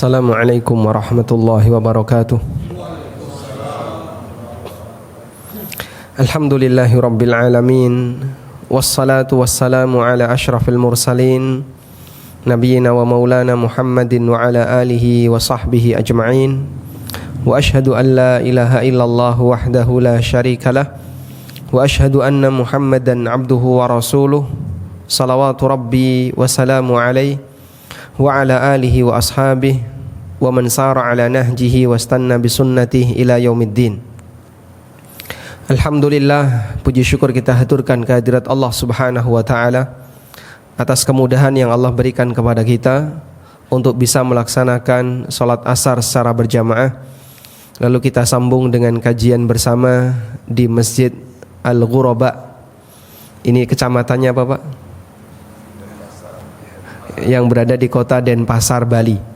Assalamualaikum warahmatullahi wabarakatuh. Alhamdulillahi rabbil alamin. Wassalatu wassalamu ala ashrafil mursalin Nabiyyina wa maulana Muhammadin wa ala alihi wa sahbihi ajma'in. Wa ashhadu an la ilaha illallah wahdahu la syarika lah. Wa ashhadu anna Muhammadan abduhu wa rasuluh. Salawatu rabbi wa salamu alaihi wa ala alihi wa ashabihi wa man sara ala nahjihi wa istanna bisunnatihi ila yaumiddin. Alhamdulillah, puji syukur kita haturkan kehadirat Allah Subhanahu wa taala atas kemudahan yang Allah berikan kepada kita untuk bisa melaksanakan salat asar secara berjamaah. Lalu kita sambung dengan kajian bersama di Masjid Al-Ghuraba. Ini kecamatannya apa, Pak? Yang berada di kota Denpasar, Bali.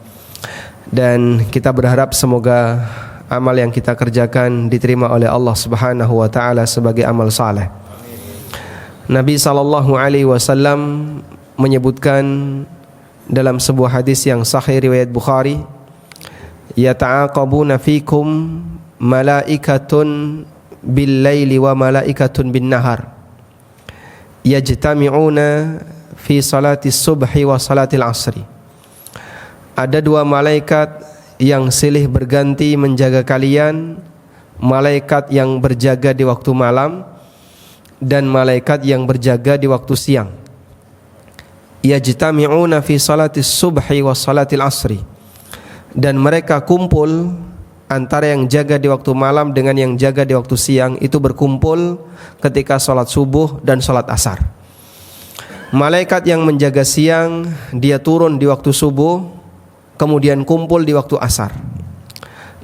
Dan kita berharap semoga amal yang kita kerjakan diterima oleh Allah Subhanahu wa taala sebagai amal saleh. Nabi sallallahu alaihi wasallam menyebutkan dalam sebuah hadis yang sahih riwayat Bukhari, yata'aqabuna fikum malaikatun bil laili wa malaikatun bin nahar yajtami'una fi salati subhi wa salatil asri. Ada dua malaikat yang silih berganti menjaga kalian, malaikat yang berjaga di waktu malam dan malaikat yang berjaga di waktu siang. Yajtami'una fi salati subhi wa salatil asri. Dan mereka kumpul, antara yang jaga di waktu malam dengan yang jaga di waktu siang itu berkumpul ketika salat subuh dan salat asar. Malaikat yang menjaga siang, dia turun di waktu subuh, kemudian kumpul di waktu asar.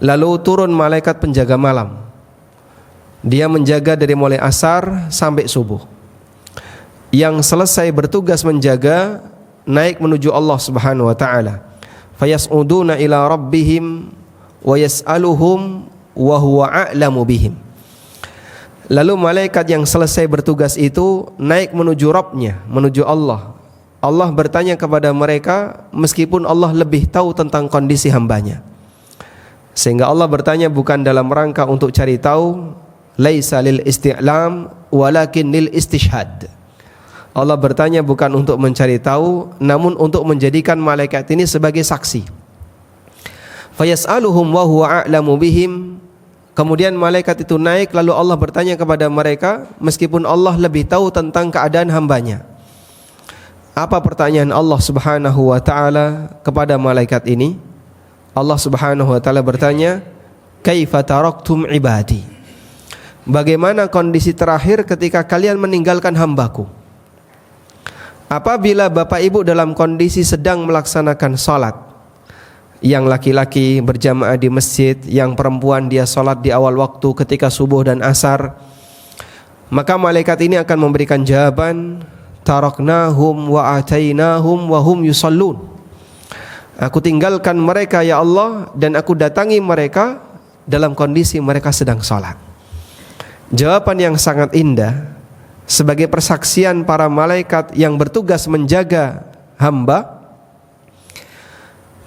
Lalu turun malaikat penjaga malam, dia menjaga dari mulai asar sampai subuh. Yang selesai bertugas menjaga naik menuju Allah Subhanahu wa taala. Fayas'uduna ila rabbihim wa yas'aluhum wa huwa a'lamu bihim. Lalu malaikat yang selesai bertugas itu naik menuju Rabbnya, menuju Allah. Allah bertanya kepada mereka meskipun Allah lebih tahu tentang kondisi hambanya. Sehingga Allah bertanya bukan dalam rangka untuk cari tahu, laisa lil isti'lam walakin lil istishhad. Allah bertanya bukan untuk mencari tahu, namun untuk menjadikan malaikat ini sebagai saksi. Fayas'aluhum wa huwa a'lamu bihim. Kemudian malaikat itu naik, lalu Allah bertanya kepada mereka meskipun Allah lebih tahu tentang keadaan hambanya. Apa pertanyaan Allah Subhanahu wa taala kepada malaikat ini? Allah Subhanahu wa taala bertanya, "Kaifa taraktum ibadi?" Bagaimana kondisi terakhir ketika kalian meninggalkan hambaku? Apabila Bapak Ibu dalam kondisi sedang melaksanakan salat, yang laki-laki berjamaah di masjid, yang perempuan dia salat di awal waktu ketika subuh dan asar, maka malaikat ini akan memberikan jawaban, taraknahum wa atainahum wa hum yusallun. Aku tinggalkan mereka ya Allah, dan aku datangi mereka dalam kondisi mereka sedang salat. Jawaban yang sangat indah sebagai persaksian para malaikat yang bertugas menjaga hamba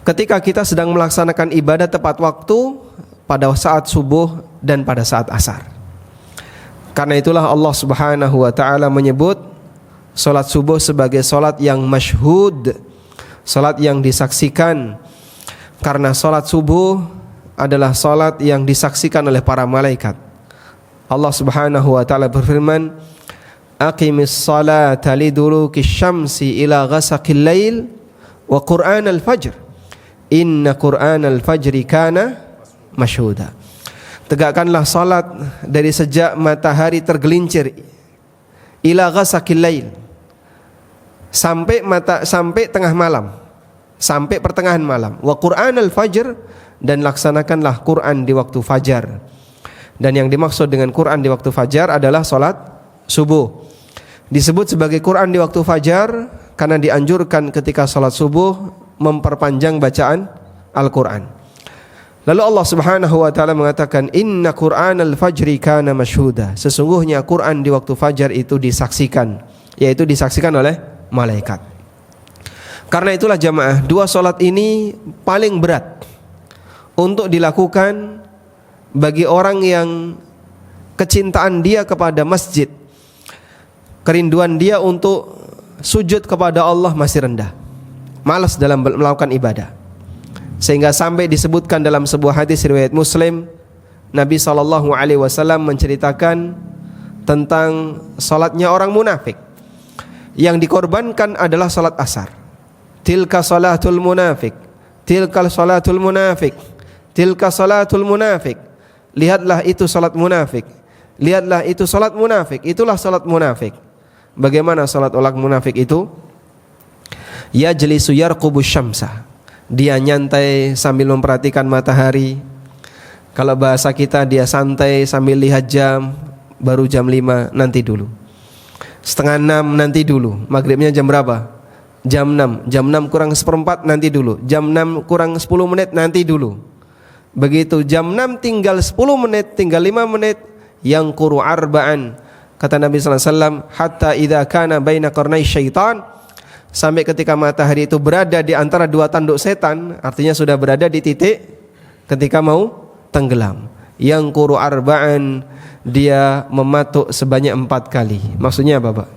ketika kita sedang melaksanakan ibadah tepat waktu pada saat subuh dan pada saat asar. Karena itulah Allah Subhanahu wa taala menyebut salat subuh sebagai salat yang masyhud, salat yang disaksikan. Karena salat subuh adalah salat yang disaksikan oleh para malaikat. Allah Subhanahu wa taala berfirman, "Aqimis salata liduluki syamsi ila ghasaqil lail wa qur'anal fajr. Inna Qur'anal fajri kana masyhuda." Tegakkanlah salat dari sejak matahari tergelincir ila ghasaqil lail, sampai tengah malam, sampai pertengahan malam. Wa Qur'anal fajr, dan laksanakanlah Quran di waktu fajar. Dan yang dimaksud dengan Quran di waktu fajar adalah salat subuh. Disebut sebagai Quran di waktu fajar karena dianjurkan ketika salat subuh memperpanjang bacaan Al-Quran. Lalu Allah Subhanahu wa taala mengatakan, "Inna Qur'anal fajri kana masyhuda." Sesungguhnya Quran di waktu fajar itu disaksikan, yaitu disaksikan oleh malaikat. Karena itulah jamaah, dua solat ini paling berat untuk dilakukan bagi orang yang kecintaan dia kepada masjid, kerinduan dia untuk sujud kepada Allah masih rendah, malas dalam melakukan ibadah. Sehingga sampai disebutkan dalam sebuah hadis riwayat Muslim, Nabi SAW menceritakan tentang salatnya orang munafik. Yang dikorbankan adalah salat asar. Tilka salatul munafik, tilka salatul munafik, tilka salatul munafik. Lihatlah itu salat munafik, lihatlah itu salat munafik, itulah salat munafik. Bagaimana salat orang munafik itu? Yajlisu yarqubu syamsa, dia nyantai sambil memperhatikan matahari. Kalau bahasa kita, dia santai sambil lihat jam, baru jam 5 nanti dulu, setengah 6 nanti dulu. Maghribnya jam berapa? Jam 6, jam 6 kurang seperempat nanti dulu, jam 6 kurang 10 menit nanti dulu. Begitu jam 6 tinggal 10 menit, tinggal 5 menit, yang quru arba'an, kata Nabi SAW, hatta idza kana baina qarnai syaitan, sampai ketika matahari itu berada di antara dua tanduk setan, artinya sudah berada di titik ketika mau tenggelam. Yang quru arba'an, dia mematuk sebanyak 4 kali. Maksudnya apa, Pak?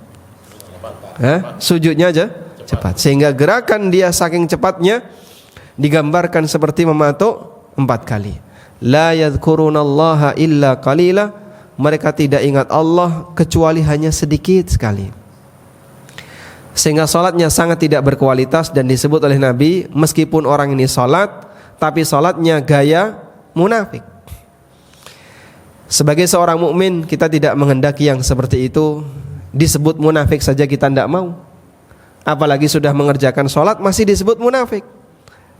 Sujudnya aja cepat, sehingga gerakan dia saking cepatnya digambarkan seperti mematuk 4 kali. La yadhkurunallaha illa qalila, mereka tidak ingat Allah kecuali hanya sedikit sekali. Sehingga salatnya sangat tidak berkualitas, dan disebut oleh Nabi, meskipun orang ini salat, tapi salatnya gaya munafik. Sebagai seorang mukmin, kita tidak menghendaki yang seperti itu. Disebut munafik saja kita tidak mau, apalagi sudah mengerjakan salat masih disebut munafik.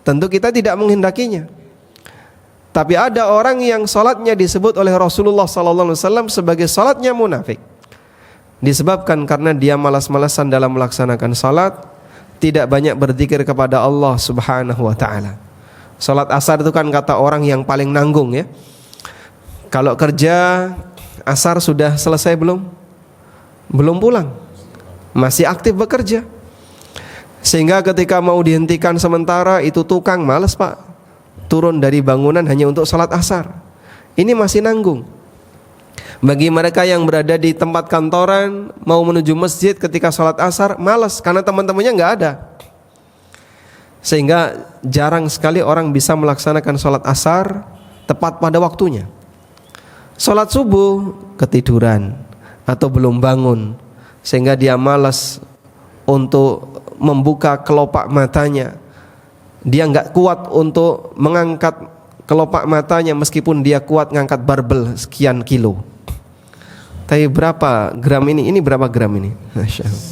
Tentu kita tidak menghendakinya. Tapi ada orang yang salatnya disebut oleh Rasulullah SAW sebagai salatnya munafik, disebabkan karena dia malas-malasan dalam melaksanakan salat, tidak banyak berzikir kepada Allah Subhanahu wa taala. Salat asar itu kan kata orang yang paling nanggung ya. Kalau kerja asar sudah selesai belum? Belum pulang, masih aktif bekerja. Sehingga ketika mau dihentikan sementara, itu tukang malas, Pak, turun dari bangunan hanya untuk salat asar. Ini masih nanggung. Bagi mereka yang berada di tempat kantoran, mau menuju masjid ketika salat asar, malas karena teman-temannya nggak ada. Sehingga jarang sekali orang bisa melaksanakan salat asar tepat pada waktunya. Salat subuh ketiduran atau belum bangun, sehingga dia malas untuk membuka kelopak matanya. Dia nggak kuat untuk mengangkat kelopak matanya, meskipun dia kuat ngangkat barbel sekian kilo. Tapi berapa gram ini? Ini berapa gram ini? Masya Allah.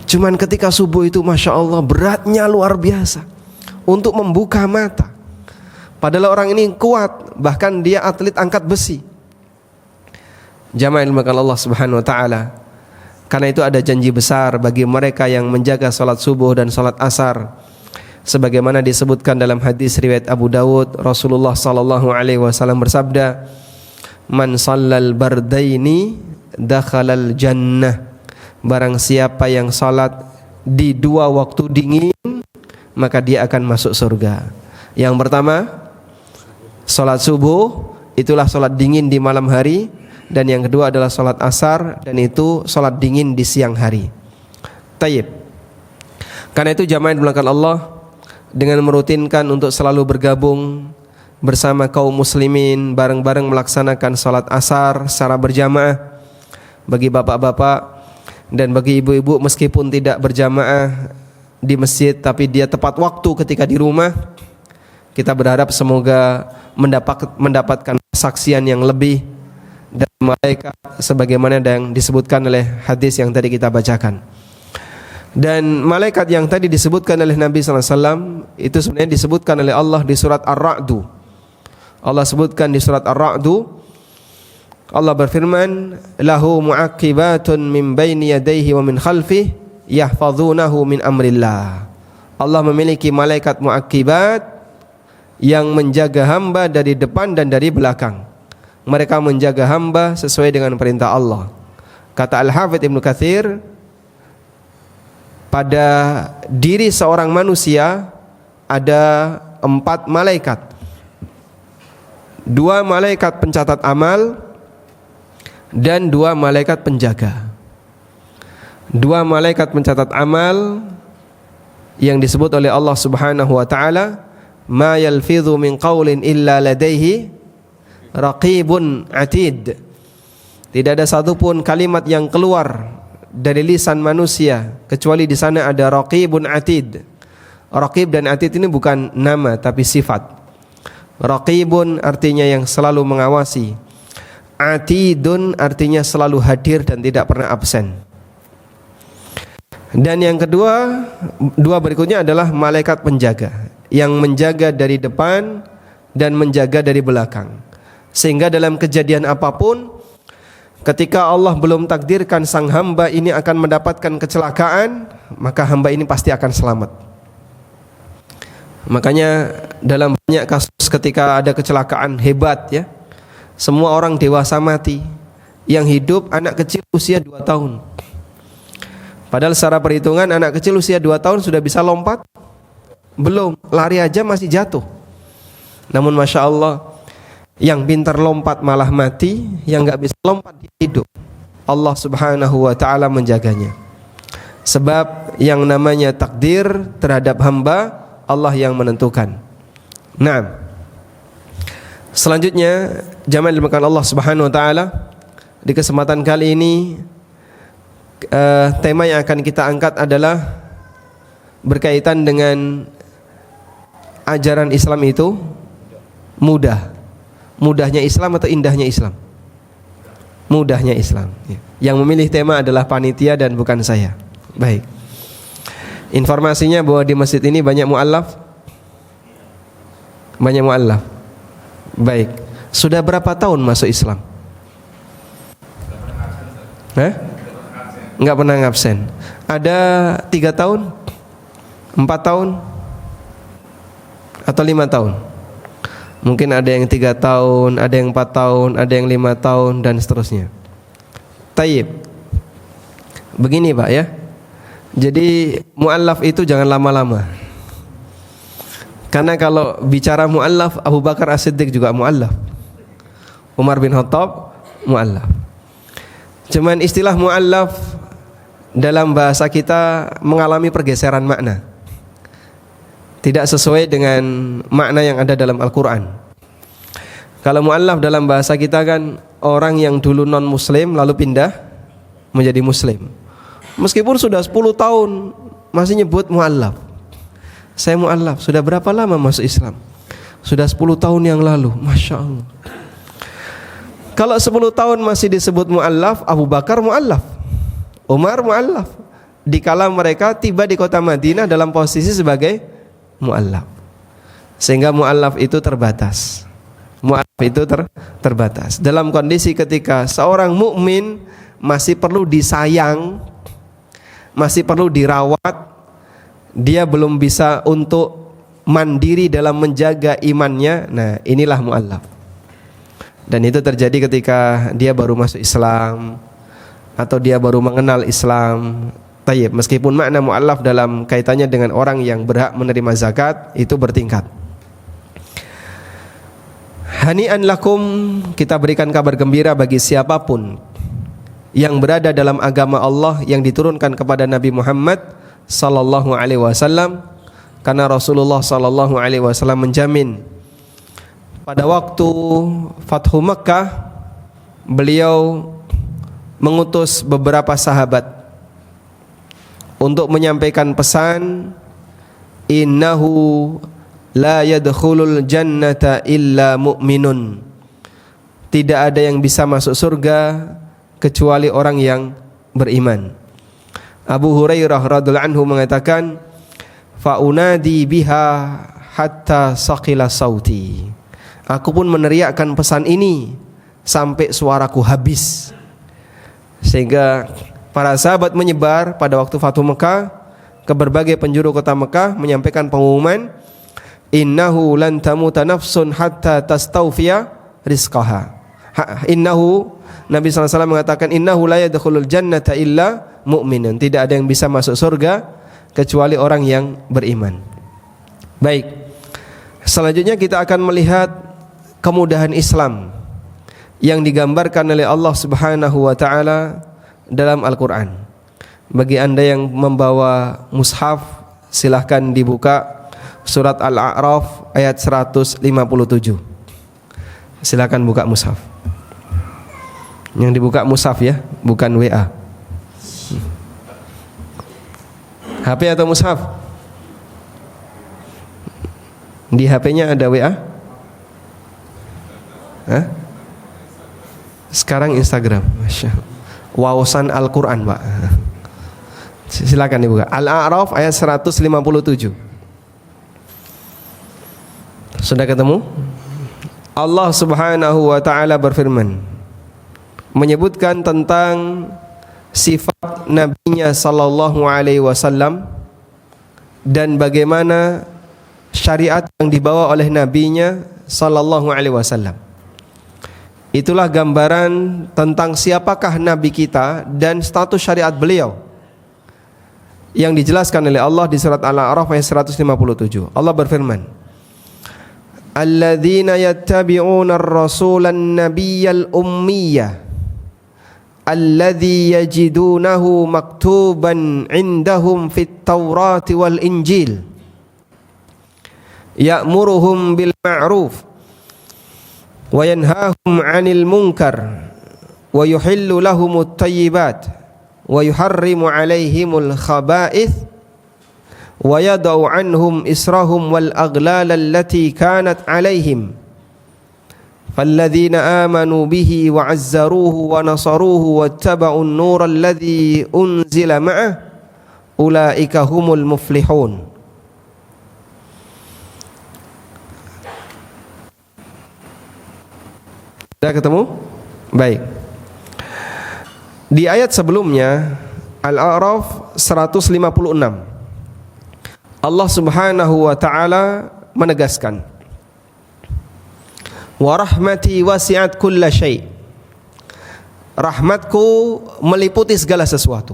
Cuman ketika subuh itu, Masya Allah, beratnya luar biasa untuk membuka mata. Padahal orang ini kuat, bahkan dia atlet angkat besi. Jamaah ilmukan Allah Subhanahu wa taala. Karena itu ada janji besar bagi mereka yang menjaga salat subuh dan salat asar. Sebagaimana disebutkan dalam hadis riwayat Abu Dawud, Rasulullah sallallahu alaihi wasallam bersabda, "Man shallal bardaini dakhalal jannah." Barang siapa yang salat di 2 waktu dingin, maka dia akan masuk surga. Yang pertama, salat subuh, itulah salat dingin di malam hari. Dan yang kedua adalah salat asar, dan itu salat dingin di siang hari. Tayyib. Karena itu jamaah yang dimuliakan Allah, dengan merutinkan untuk selalu bergabung bersama kaum muslimin, bareng-bareng melaksanakan salat asar secara berjamaah. Bagi bapak-bapak dan bagi ibu-ibu, meskipun tidak berjamaah di masjid, tapi dia tepat waktu ketika di rumah, kita berharap semoga mendapatkan saksian yang lebih dari malaikat, sebagaimana yang disebutkan oleh hadis yang tadi kita bacakan. Dan malaikat yang tadi disebutkan oleh Nabi SAW itu sebenarnya disebutkan oleh Allah di surat Ar-Ra'du. Allah sebutkan di surat Ar-Ra'du, Allah berfirman, lahu mu'aqibatun min baini yadayhi wa min khalfihi yahfazunahu min amrillah. Allah memiliki malaikat mu'aqibat yang menjaga hamba dari depan dan dari belakang. Mereka menjaga hamba sesuai dengan perintah Allah. Kata Al-Hafidz Ibnu Katsir, pada diri seorang manusia ada 4 malaikat. 2 malaikat pencatat amal dan 2 malaikat penjaga. 2 malaikat pencatat amal yang disebut oleh Allah Subhanahu wa taala, ma yalfidhu min qaulin illa ladaihi raqibun atid. Tidak ada satupun kalimat yang keluar dari lisan manusia kecuali di sana ada raqibun atid. Raqib dan atid ini bukan nama tapi sifat. Raqibun artinya yang selalu mengawasi. Atidun artinya selalu hadir dan tidak pernah absen. Dan yang kedua, 2 berikutnya adalah malaikat penjaga yang menjaga dari depan dan menjaga dari belakang. Sehingga dalam kejadian apapun, ketika Allah belum takdirkan sang hamba ini akan mendapatkan kecelakaan, maka hamba ini pasti akan selamat. Makanya dalam banyak kasus ketika ada kecelakaan hebat ya, semua orang dewasa mati, yang hidup anak kecil usia 2 tahun. Padahal secara perhitungan anak kecil usia 2 tahun sudah bisa lompat? Belum, lari aja masih jatuh. Namun Masya Allah, yang pintar lompat malah mati, yang gak bisa lompat hidup. Allah Subhanahu wa ta'ala menjaganya. Sebab yang namanya takdir terhadap hamba, Allah yang menentukan. Nah, selanjutnya jamaah dimuliakan Allah Subhanahu wa ta'ala, di kesempatan kali ini tema yang akan kita angkat adalah berkaitan dengan ajaran Islam itu mudah. Mudahnya Islam atau indahnya Islam? Mudahnya Islam. Yang memilih tema adalah panitia dan bukan saya. Baik. Informasinya bahwa di masjid ini banyak mu'allaf. Banyak mu'allaf. Baik. Sudah berapa tahun masuk Islam? Enggak pernah ngabsen. Ada 3 tahun? 4 tahun? Atau 5 tahun? Mungkin ada yang 3 tahun, ada yang 4 tahun, ada yang 5 tahun dan seterusnya. Tayyib. Begini Pak ya. Jadi mu'allaf itu jangan lama-lama. Karena kalau bicara mu'allaf, Abu Bakar As-Siddiq juga mu'allaf, Umar bin Khattab mu'allaf. Cuman istilah mu'allaf dalam bahasa kita mengalami pergeseran makna, tidak sesuai dengan makna yang ada dalam Al-Quran. Kalau mu'allaf dalam bahasa kita kan orang yang dulu non muslim lalu pindah menjadi muslim. Meskipun sudah 10 tahun masih nyebut mu'allaf. Saya mu'allaf, sudah berapa lama masuk Islam? Sudah 10 tahun yang lalu. Masya Allah. Kalau 10 tahun masih disebut mu'allaf, Abu Bakar mu'allaf, Umar mu'allaf, dikala mereka tiba di kota Madinah dalam posisi sebagai mu'allaf. Sehingga mu'allaf itu terbatas. Mu'allaf itu terbatas. Dalam kondisi ketika seorang mukmin masih perlu disayang, masih perlu dirawat, dia belum bisa untuk mandiri dalam menjaga imannya. Nah, inilah mu'allaf. Dan itu terjadi ketika dia baru masuk Islam atau dia baru mengenal Islam. Tayyib, meskipun makna mu'allaf dalam kaitannya dengan orang yang berhak menerima zakat itu bertingkat. Hani'an lakum, kita berikan kabar gembira bagi siapapun yang berada dalam agama Allah yang diturunkan kepada Nabi Muhammad sallallahu alaihi wasallam, karena Rasulullah sallallahu alaihi wasallam menjamin pada waktu Fathu Makkah beliau mengutus beberapa sahabat untuk menyampaikan pesan, innahu la yadkhulul jannata illa mu'minun, tidak ada yang bisa masuk surga kecuali orang yang beriman. Abu Hurairah radhiyallahu anhu mengatakan, fa unadi biha hatta saqila sauti, aku pun meneriakkan pesan ini sampai suaraku habis. Sehingga para sahabat menyebar pada waktu Fathu Mekah ke berbagai penjuru kota Mekah menyampaikan pengumuman, innahu lan tamuta nafsun hatta tastawfiya rizqaha. Innahu, Nabi SAW mengatakan, innahu la yadkhulul jannata illa mu'minun, tidak ada yang bisa masuk surga kecuali orang yang beriman. Baik. Selanjutnya kita akan melihat kemudahan Islam yang digambarkan oleh Allah Subhanahu wa taala dalam Al-Qur'an. Bagi Anda yang membawa mushaf, silahkan dibuka surat Al-A'raf ayat 157. Silakan buka mushaf. Yang dibuka mushaf ya, bukan WA. HP atau mushaf? Di HP-nya ada WA? Hah? Sekarang Instagram. Masya Allah. Wawasan Al-Quran, Pak. Silakan dibuka. Al-A'raf ayat 157. Sudah ketemu? Allah Subhanahu wa taala berfirman, menyebutkan tentang sifat nabinya sallallahu alaihi wasallam dan bagaimana syariat yang dibawa oleh nabinya sallallahu alaihi wasallam. Itulah gambaran tentang siapakah nabi kita dan status syariat beliau yang dijelaskan oleh Allah di surat Al-A'raf ayat 157. Allah berfirman, alladzina yattabi'una ar-rasulan nabiyyal ummiyya alladzi yajidunahu maktuban 'indahum fit Taurati wal Injil ya'muruhum bil ma'ruf wa yanhahum 'anil munkar wa yuhillu lahumut thayyibat wa yuharrimu 'alaihimul khaba'ith wa yada'u 'anhum israhum wal aghlal allati kanat 'alaihim falladzina amanu bihi wa 'azzaruhu wa nasaruhu wattaba'un nural ladzi unzila ma'ah ulaika humul muflihun. Sudah ketemu? Baik. Di ayat sebelumnya Al-A'raf 156, Allah Subhanahu wa taala menegaskan, wa rahmati wasi'at kulla syai'. Rahmatku meliputi segala sesuatu.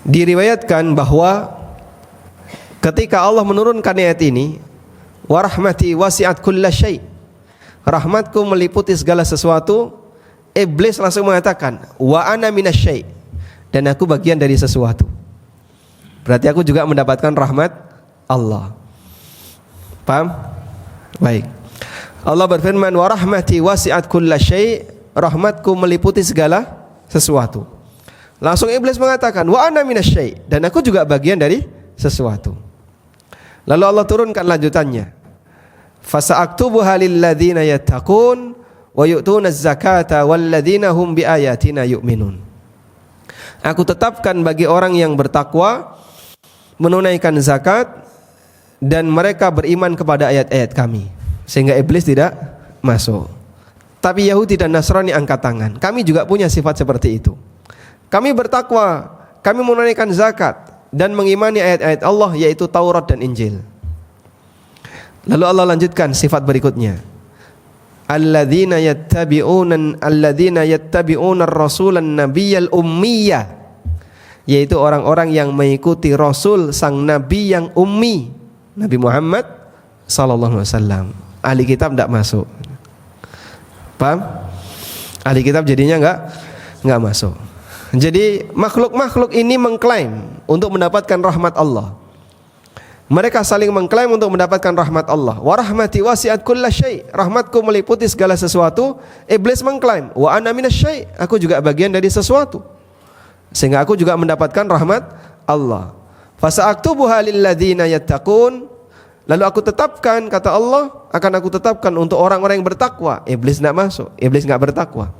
Diriwayatkan bahwa ketika Allah menurunkan ayat ini, wa rahmati wasi'at kulla syai', rahmatku meliputi segala sesuatu, iblis langsung mengatakan, wa ana minasyai', dan aku bagian dari sesuatu. Berarti aku juga mendapatkan rahmat Allah. Paham? Baik. Allah berfirman, wa rahmati wasi'at kulla syai', rahmatku meliputi segala sesuatu. Langsung iblis mengatakan, wa ana minasyai', dan aku juga bagian dari sesuatu. Lalu Allah turunkan lanjutannya, fasa'aktubuha lilladzina yattaqun wa yu'tunaz zakata walladzina hum biayatina yu'minun. Aku tetapkan bagi orang yang bertakwa, menunaikan zakat, dan mereka beriman kepada ayat-ayat kami, sehingga iblis tidak masuk. Tapi Yahudi dan Nasrani angkat tangan. Kami juga punya sifat seperti itu. Kami bertakwa, kami menunaikan zakat dan mengimani ayat-ayat Allah, yaitu Taurat dan Injil. Lalu Allah lanjutkan sifat berikutnya, alladzina yattabi'una ar-rasulan nabiyyal ummiyya, yaitu orang-orang yang mengikuti Rasul sang Nabi yang ummi, Nabi Muhammad sallallahu alaihi wasallam. Ahli kitab tidak masuk. Paham? Ahli kitab jadinya enggak masuk. Jadi makhluk-makhluk ini mengklaim untuk mendapatkan rahmat Allah. Mereka saling mengklaim untuk mendapatkan rahmat Allah. Wa rahmati wasi'at kulla syai', rahmatku meliputi segala sesuatu. Iblis mengklaim, wa ana minasyai', aku juga bagian dari sesuatu, sehingga aku juga mendapatkan rahmat Allah. Fasa'aktubuha lilladzina yattaqun, lalu aku tetapkan, kata Allah, akan aku tetapkan untuk orang-orang yang bertakwa. Iblis tidak masuk, iblis enggak bertakwa.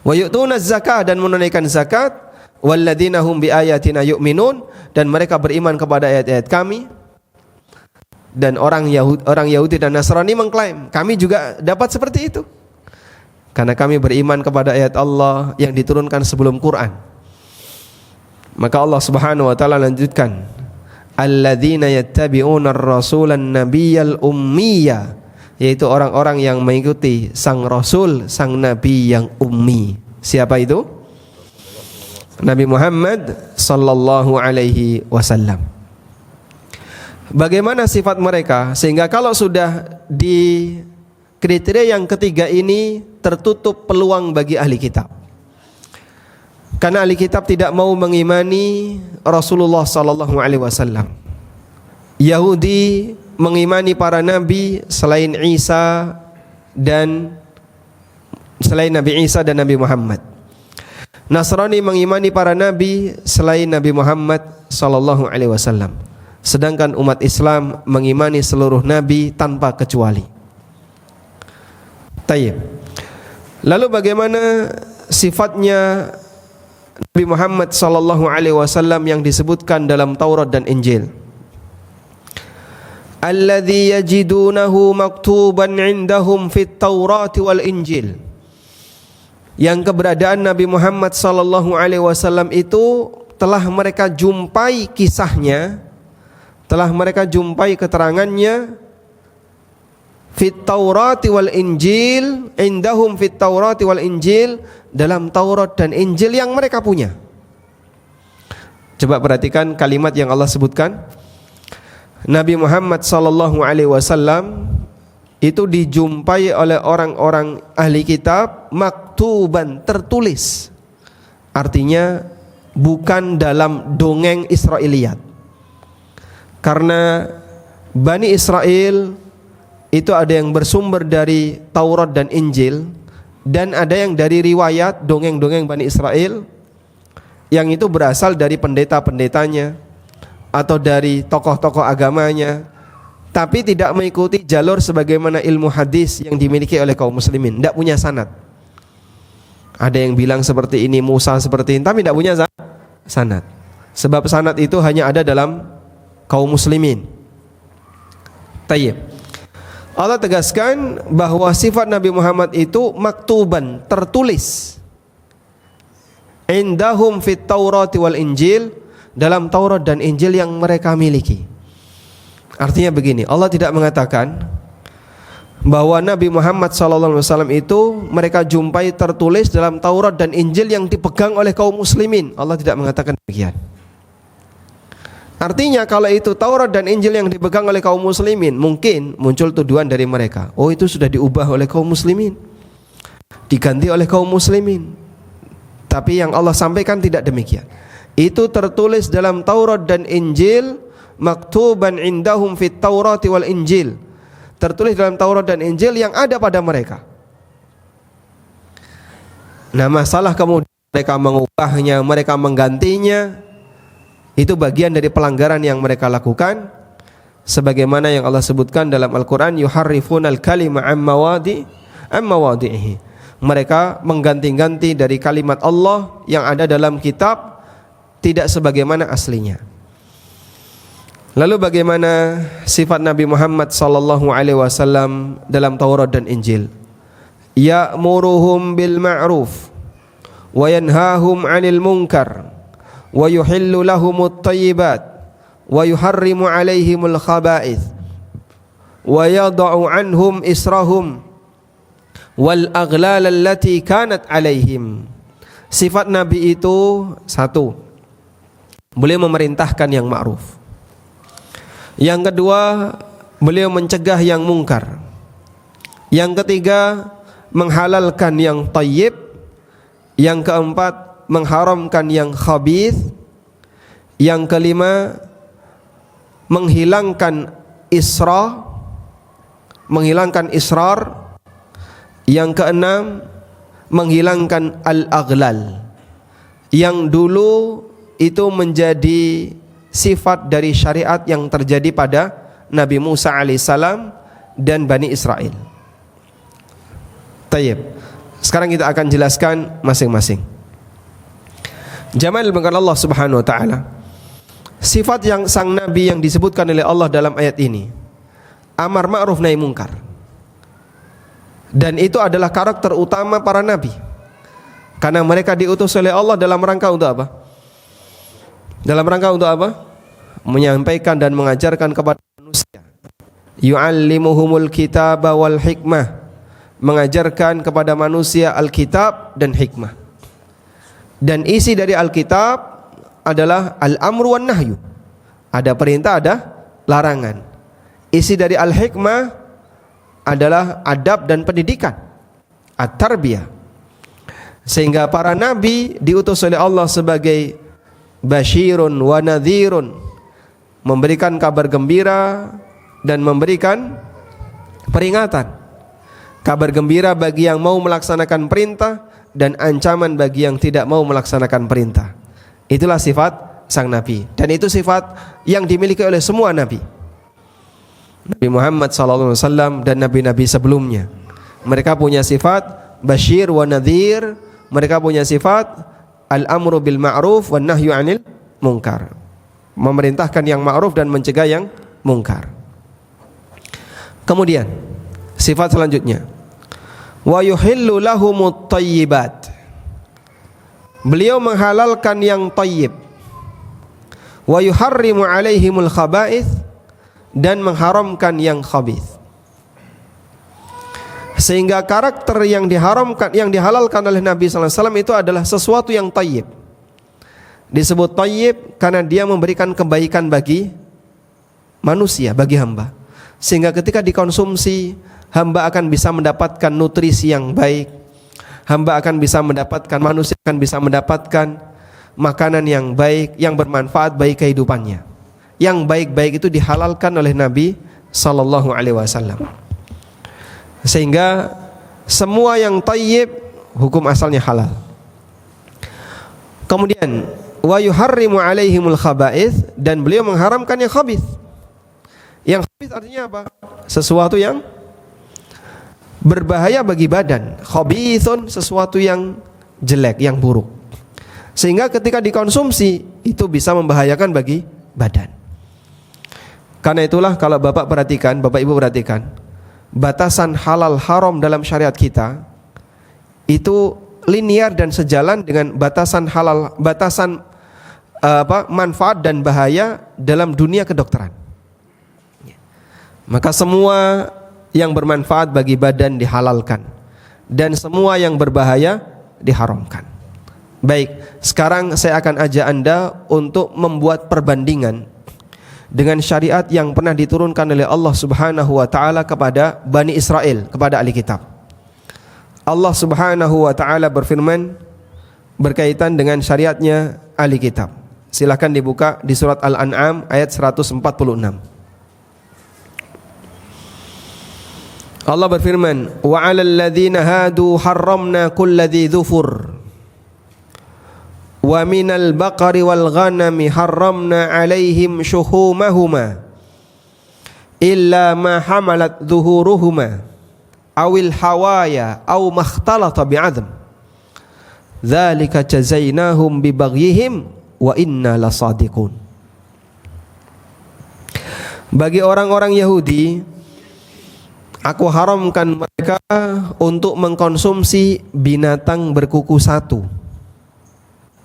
Wa yu'tunaz zakah, dan menunaikan zakat, walladzina hum biayatina yu'minun, dan mereka beriman kepada ayat-ayat kami. Dan orang Yahudi dan Nasrani mengklaim, kami juga dapat seperti itu, karena kami beriman kepada ayat Allah yang diturunkan sebelum Quran. Maka Allah Subhanahu wa taala lanjutkan, alladzina yattabi'una ar-rasulan nabiyyal ummiyya, yaitu orang-orang yang mengikuti sang rasul, sang nabi yang ummi. Siapa itu? Nabi Muhammad sallallahu alaihi wasallam. Bagaimana sifat mereka sehingga kalau sudah di kriteria yang ketiga ini tertutup peluang bagi ahli kitab. Karena ahli kitab tidak mau mengimani Rasulullah sallallahu alaihi wasallam. Yahudi mengimani para nabi selain Isa dan selain Nabi Isa dan Nabi Muhammad. Nasrani mengimani para nabi selain Nabi Muhammad sallallahu alaihi wasallam. Sedangkan umat Islam mengimani seluruh nabi tanpa kecuali. Tayyib. Lalu bagaimana sifatnya Nabi Muhammad sallallahu alaihi wasallam yang disebutkan dalam Taurat dan Injil? Alladzi yajidunahu maktuban 'indahum fit Taurati wal Injil. Yang keberadaan Nabi Muhammad sallallahu alaihi wasallam itu telah mereka jumpai kisahnya, telah mereka jumpai keterangannya fit Taurati wal Injil, indahum fit Taurati wal Injil, dalam Taurat dan Injil yang mereka punya. Coba perhatikan kalimat yang Allah sebutkan. Nabi Muhammad sallallahu alaihi wasallam itu dijumpai oleh orang-orang ahli kitab maktuban, tertulis. Artinya bukan dalam dongeng Israiliyat. Karena Bani Israel itu ada yang bersumber dari Taurat dan Injil, dan ada yang dari riwayat dongeng-dongeng Bani Israel yang itu berasal dari pendeta-pendetanya atau dari tokoh-tokoh agamanya, tapi tidak mengikuti jalur sebagaimana ilmu hadis yang dimiliki oleh kaum muslimin, tidak punya sanad. Ada yang bilang seperti ini, Musa seperti ini, tapi tidak punya sanad. Sebab sanad itu hanya ada dalam kaum muslimin. Tayyib. Allah tegaskan bahwa sifat Nabi Muhammad itu maktuban, tertulis. Indahum fit Taurati wal Injil, dalam Taurat dan Injil yang mereka miliki. Artinya begini, Allah tidak mengatakan bahwa Nabi Muhammad SAW itu mereka jumpai tertulis dalam Taurat dan Injil yang dipegang oleh kaum muslimin. Allah tidak mengatakan demikian. Artinya kalau itu Taurat dan Injil yang dipegang oleh kaum muslimin, mungkin muncul tuduhan dari mereka, oh itu sudah diubah oleh kaum muslimin, diganti oleh kaum muslimin. Tapi yang Allah sampaikan tidak demikian. Itu tertulis dalam Taurat dan Injil, maktuban indahum fit Taurati wal Injil, tertulis dalam Taurat dan Injil yang ada pada mereka. Nah, masalah kemudian mereka mengubahnya, mereka menggantinya, itu bagian dari pelanggaran yang mereka lakukan, sebagaimana yang Allah sebutkan dalam Al-Quran, yuharrifunal kalima amma wadi'ihi. Mereka mengganti-ganti dari kalimat Allah yang ada dalam kitab, tidak sebagaimana aslinya. Lalu bagaimana sifat Nabi Muhammad sallallahu alaihi wasallam dalam Taurat dan Injil? Ya'muruhum bil ma'ruf wa yanhahum 'anil munkar wa yuhillu lahumut thayyibat wa yuharrimu 'alaihimul khaba'ith wa yad'u 'anhum israhum wal aghlal allati kanat 'alaihim. Sifat Nabi itu satu, beliau memerintahkan yang ma'ruf. Yang kedua, beliau mencegah yang mungkar. Yang ketiga, menghalalkan yang thayyib. Yang keempat, mengharamkan yang khabith. Yang kelima, menghilangkan israr. Yang keenam, menghilangkan al-aghlal, yang dulu itu menjadi sifat dari syariat yang terjadi pada Nabi Musa alaihissalam dan Bani Israel. Tayyib. Sekarang kita akan jelaskan masing-masing. Jamal dengan Allah Subhanahu wa taala. Sifat yang sang nabi yang disebutkan oleh Allah dalam ayat ini, amar ma'ruf nahi mungkar. Dan itu adalah karakter utama para nabi. Karena mereka diutus oleh Allah dalam rangka untuk apa? Dalam rangka untuk apa? Menyampaikan dan mengajarkan kepada manusia. Yu'allimuhumul kitaba wal hikmah. Mengajarkan kepada manusia Alkitab dan hikmah. Dan isi dari Alkitab adalah al-amru wan nahyu. Ada perintah, ada larangan. Isi dari al-hikmah adalah adab dan pendidikan, at-tarbiyah. Sehingga para nabi diutus oleh Allah sebagai basyirun wa nadhirun, memberikan kabar gembira dan memberikan peringatan. Kabar gembira bagi yang mau melaksanakan perintah dan ancaman bagi yang tidak mau melaksanakan perintah. Itulah sifat sang nabi, dan itu sifat yang dimiliki oleh semua nabi. Nabi Muhammad SAW dan nabi-nabi sebelumnya, mereka punya sifat basyir wa nadhir. Mereka punya sifat al-amru bil ma'ruf wan nahyu 'anil munkar, memerintahkan yang ma'ruf dan mencegah yang munkar. Kemudian sifat selanjutnya, wa yuhillu lahumut thayyibat. Beliau menghalalkan yang thayyib. Wa yuharrimu 'alaihimul khaba'ith, dan mengharamkan yang khabith. Sehingga karakter yang diharamkan, yang dihalalkan oleh Nabi sallallahu alaihi wasallam itu adalah sesuatu yang thayyib. Disebut thayyib karena dia memberikan kebaikan bagi manusia, bagi hamba. Sehingga ketika dikonsumsi, hamba akan bisa mendapatkan nutrisi yang baik. Hamba akan bisa mendapatkan, manusia akan bisa mendapatkan makanan yang baik, yang bermanfaat bagi kehidupannya. Yang baik-baik itu dihalalkan oleh Nabi sallallahu alaihi wasallam. Sehingga semua yang thayyib hukum asalnya halal. Kemudian wa yuharrimu 'alaihimul khaba'ith, dan beliau mengharamkan yang khabith. Yang khabith artinya apa? Sesuatu yang berbahaya bagi badan. Khabithun, sesuatu yang jelek, yang buruk. Sehingga ketika dikonsumsi itu bisa membahayakan bagi badan. Karena itulah kalau Bapak perhatikan, Bapak Ibu perhatikan, batasan halal haram dalam syariat kita itu linear dan sejalan dengan batasan halal, batasan manfaat dan bahaya dalam dunia kedokteran. Maka semua yang bermanfaat bagi badan dihalalkan, dan semua yang berbahaya diharamkan. Baik, sekarang saya akan ajak Anda untuk membuat perbandingan dengan syariat yang pernah diturunkan oleh Allah Subhanahu wa taala kepada Bani Israel, kepada ahli kitab. Allah Subhanahu wa taala berfirman berkaitan dengan syariatnya ahli kitab. Silakan dibuka di surat Al-An'am ayat 146. Allah berfirman, "Wa 'alal ladzina hadu harramna kulladzi dzufur wa minal baqari wal ghanami harramna 'alaihim shuhumahuma illa ma hamalat dhuhuruhuma awil hawaya aw makhtalata bi'adhm dzalika jazainahum bibaghyihim wa inna lasadiqun." Bagi orang-orang Yahudi, aku haramkan mereka untuk mengkonsumsi binatang berkuku satu.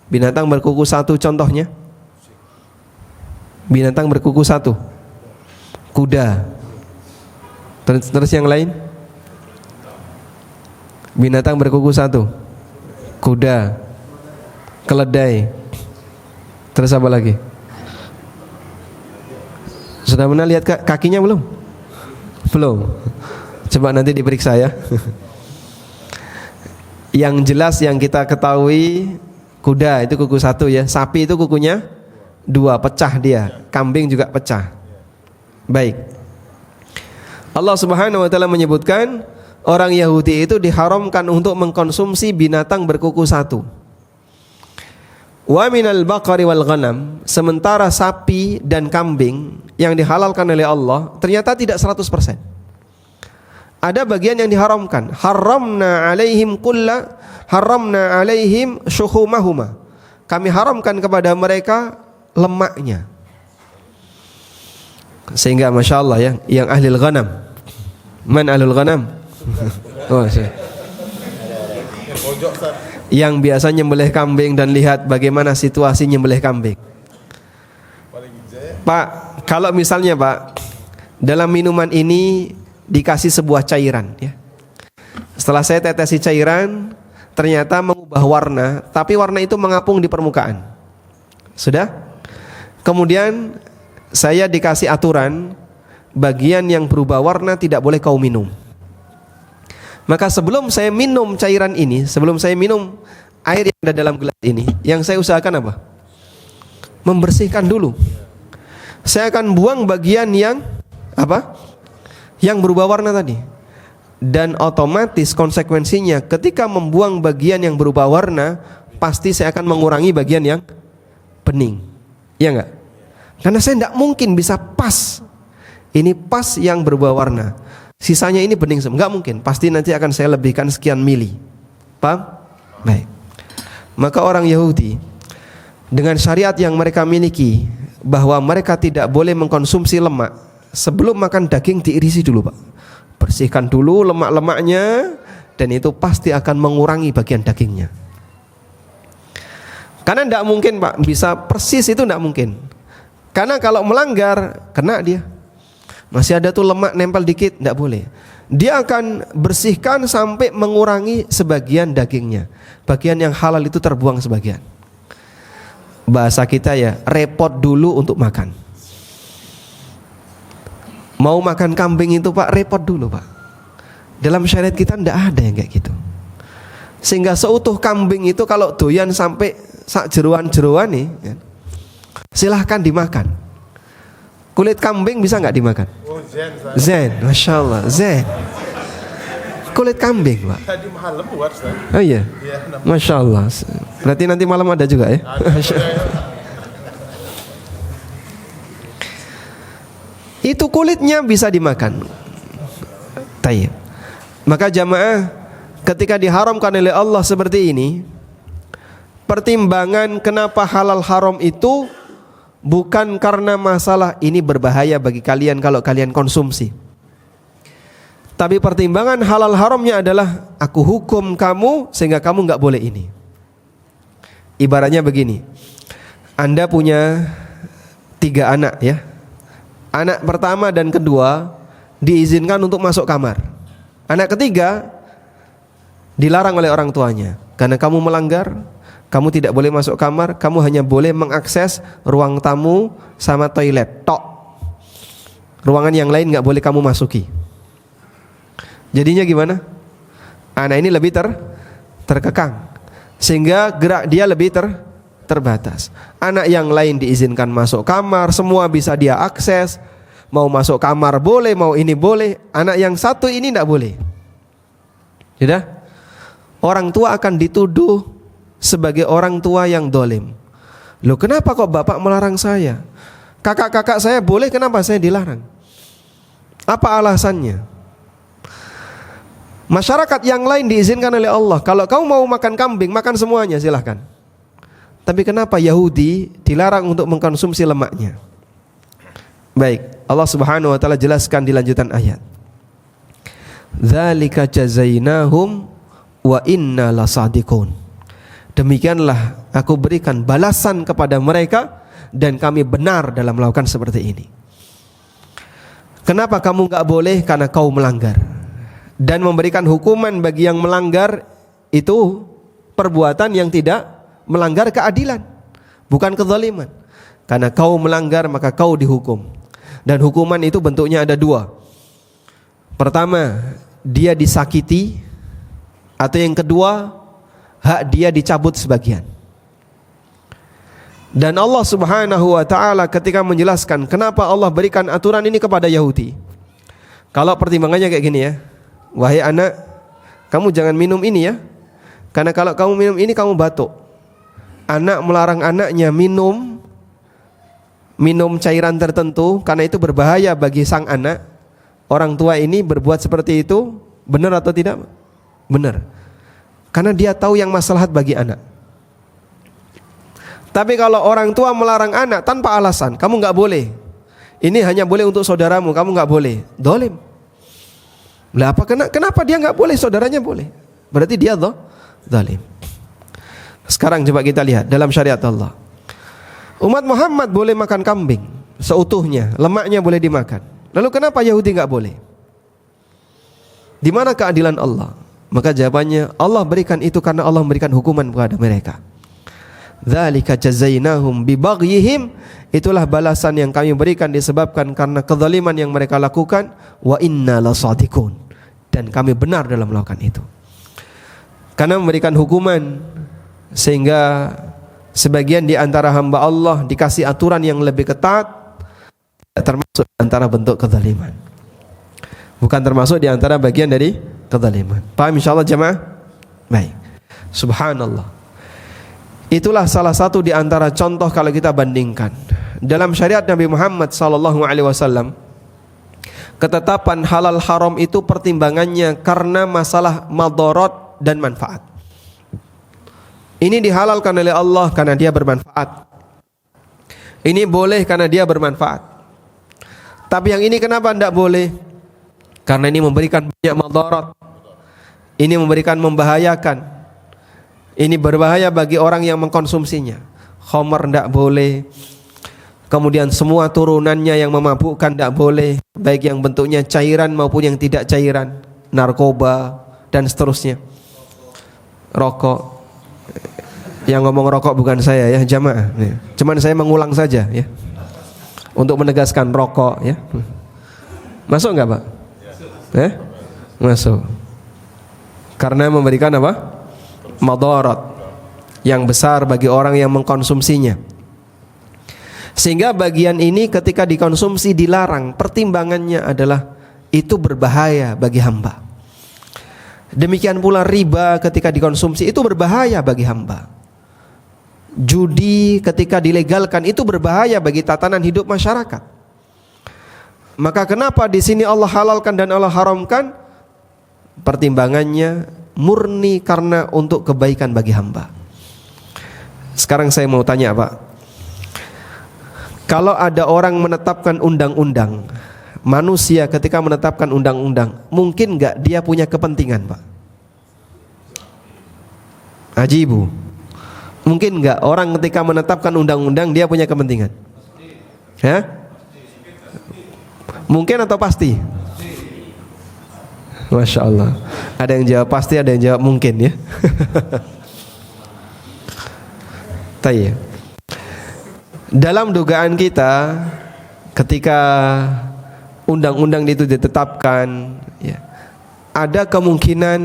Binatang berkuku satu contohnya, binatang berkuku satu, kuda. Terus yang lain, binatang berkuku satu, kuda, keledai. Terus apa lagi? Sudah pernah lihat kakinya belum? Belum. Coba nanti diperiksa ya. Yang jelas yang kita ketahui, kuda itu kuku satu ya, sapi itu kukunya dua, pecah dia, kambing juga pecah. Baik. Allah Subhanahu wa taala menyebutkan orang Yahudi itu diharamkan untuk mengkonsumsi binatang berkuku satu. Wa minal baqari wal ghanam, sementara sapi dan kambing yang dihalalkan oleh Allah ternyata tidak 100%. Ada bagian yang diharamkan. Haramna alaihim syuhumahuma. Kami haramkan kepada mereka lemaknya. Sehingga Masya Allah ya, yang ahlul ghanam. Man ahlul ghanam? Oh, yang biasa nyembelih kambing dan lihat bagaimana situasi nyembelih kambing. Pak, kalau misalnya Pak, dalam minuman ini dikasih sebuah cairan ya. Setelah saya tetesi cairan, ternyata mengubah warna, tapi warna itu mengapung di permukaan. Sudah? Kemudian saya dikasih aturan, bagian yang berubah warna tidak boleh kau minum. Maka sebelum saya minum cairan ini, sebelum saya minum air yang ada dalam gelas ini, yang saya usahakan apa? Membersihkan dulu. Saya akan buang bagian yang apa? Yang berubah warna tadi. Dan otomatis konsekuensinya ketika membuang bagian yang berubah warna, pasti saya akan mengurangi bagian yang bening. Iya enggak? Karena saya tidak mungkin bisa pas. Ini pas yang berubah warna, sisanya ini bening semua. Enggak mungkin. Pasti nanti akan saya lebihkan sekian mili. Paham? Baik. Maka orang Yahudi dengan syariat yang mereka miliki, bahwa mereka tidak boleh mengkonsumsi lemak, sebelum makan daging diirisi dulu, Pak. Bersihkan dulu lemak-lemaknya, dan itu pasti akan mengurangi bagian dagingnya. Karena tidak mungkin, Pak, bisa persis itu tidak mungkin. Karena kalau melanggar, kena dia. Masih ada tuh lemak nempel dikit, tidak boleh. Dia akan bersihkan sampai mengurangi sebagian dagingnya. Bagian yang halal itu terbuang sebagian. Bahasa kita ya, repot dulu untuk makan. Mau makan kambing itu, Pak, repot dulu, Pak. Dalam syariat kita tidak ada yang kayak gitu. Sehingga seutuh kambing itu kalau doyan sampai sak jeroan-jeroan nih, ya, silahkan dimakan. Kulit kambing bisa nggak dimakan? Oh, zen, masya Allah, zen. Kulit kambing, Pak. Tadi malam buat, Oh iya, masya Allah. Berarti nanti malam ada juga ya? Itu kulitnya bisa dimakan. Tayyib. Maka jamaah, ketika diharamkan oleh Allah seperti ini, pertimbangan kenapa halal haram itu bukan karena masalah ini berbahaya bagi kalian kalau kalian konsumsi. Tapi pertimbangan halal haramnya adalah aku hukum kamu sehingga kamu nggak boleh ini. Ibaratnya begini, Anda punya 3 anak ya. Anak pertama dan kedua diizinkan untuk masuk kamar. Anak ketiga dilarang oleh orang tuanya. Karena kamu melanggar, kamu tidak boleh masuk kamar, kamu hanya boleh mengakses ruang tamu sama toilet, tok. Ruangan yang lain nggak boleh kamu masuki. Jadinya gimana? Anak ini lebih terkekang, sehingga gerak dia lebih terbatas. Anak yang lain diizinkan masuk kamar, semua bisa dia akses. Mau masuk kamar boleh, mau ini boleh. Anak yang satu ini tidak boleh. Sudah? Orang tua akan dituduh sebagai orang tua yang dolim. Loh, kenapa kok bapak melarang saya? Kakak-kakak saya boleh, kenapa saya dilarang? Apa alasannya? Masyarakat yang lain diizinkan oleh Allah. Kalau kamu mau makan kambing, makan semuanya, silahkan. Tapi kenapa Yahudi dilarang untuk mengkonsumsi lemaknya? Baik, Allah Subhanahu wa taala jelaskan di lanjutan ayat. Dzalika jazainahum wa inna lasadiqun. Demikianlah aku berikan balasan kepada mereka dan kami benar dalam melakukan seperti ini. Kenapa kamu enggak boleh? Karena kau melanggar. Dan memberikan hukuman bagi yang melanggar itu perbuatan yang tidak melanggar keadilan, bukan kezaliman. Karena kau melanggar maka kau dihukum. Dan hukuman itu bentuknya ada 2. Pertama, dia disakiti, atau yang kedua, hak dia dicabut sebagian. Dan Allah Subhanahu wa taala ketika menjelaskan kenapa Allah berikan aturan ini kepada Yahudi. Kalau pertimbangannya kayak gini ya. Wahai anak, kamu jangan minum ini ya. Karena kalau kamu minum ini kamu batuk. Anak melarang anaknya minum cairan tertentu karena itu berbahaya bagi sang anak. Orang tua ini berbuat seperti itu benar atau tidak? Benar. Karena dia tahu yang maslahat bagi anak. Tapi kalau orang tua melarang anak tanpa alasan, kamu nggak boleh. Ini hanya boleh untuk saudaramu, kamu nggak boleh. Dolim. Lah apa? Kenapa dia nggak boleh, saudaranya boleh? Berarti dia dolim. Sekarang coba kita lihat dalam syariat Allah. Umat Muhammad boleh makan kambing seutuhnya, lemaknya boleh dimakan. Lalu kenapa Yahudi nggak boleh? Di mana keadilan Allah? Maka jawabannya, Allah berikan itu karena Allah memberikan hukuman kepada mereka. Dzalika jazainahum bibaghyihim, itulah balasan yang kami berikan disebabkan karena kezaliman yang mereka lakukan. Wa inna lasadiqun, dan kami benar dalam melakukan itu. Karena memberikan hukuman sehingga sebagian di antara hamba Allah dikasih aturan yang lebih ketat, termasuk antara bentuk kezaliman. Bukan termasuk di antara bagian dari kezaliman. Paham insyaallah jemaah? Baik. Subhanallah. Itulah salah satu di antara contoh kalau kita bandingkan dalam syariat Nabi Muhammad SAW, ketetapan halal haram itu pertimbangannya karena masalah madarat dan manfaat. Ini dihalalkan oleh Allah karena dia bermanfaat. Ini boleh karena dia bermanfaat. Tapi yang ini kenapa tidak boleh? Karena ini memberikan banyak madarat. Ini memberikan membahayakan. Ini berbahaya bagi orang yang mengkonsumsinya. Khamar tidak boleh. Kemudian semua turunannya yang memabukkan tidak boleh, baik yang bentuknya cairan maupun yang tidak cairan. Narkoba dan seterusnya. Rokok. Yang ngomong rokok bukan saya ya jamaah. Cuman saya mengulang saja ya, untuk menegaskan rokok ya. Masuk nggak Pak? Masuk. Karena memberikan apa? Madarat yang besar bagi orang yang mengkonsumsinya. Sehingga bagian ini ketika dikonsumsi dilarang, pertimbangannya adalah itu berbahaya bagi hamba. Demikian pula riba ketika dikonsumsi itu berbahaya bagi hamba. Judi ketika dilegalkan itu berbahaya bagi tatanan hidup masyarakat. Maka kenapa di sini Allah halalkan dan Allah haramkan? Pertimbangannya murni karena untuk kebaikan bagi hamba. Sekarang saya mau tanya Pak, kalau ada orang menetapkan undang-undang, manusia ketika menetapkan undang-undang, mungkin nggak dia punya kepentingan Pak? Ajibu. Mungkin nggak orang ketika menetapkan undang-undang dia punya kepentingan? Ya? Mungkin atau pasti? Masya Allah. Ada yang jawab pasti, ada yang jawab mungkin ya. Tayyib. Dalam dugaan kita, ketika undang-undang itu ditetapkan, ya, ada kemungkinan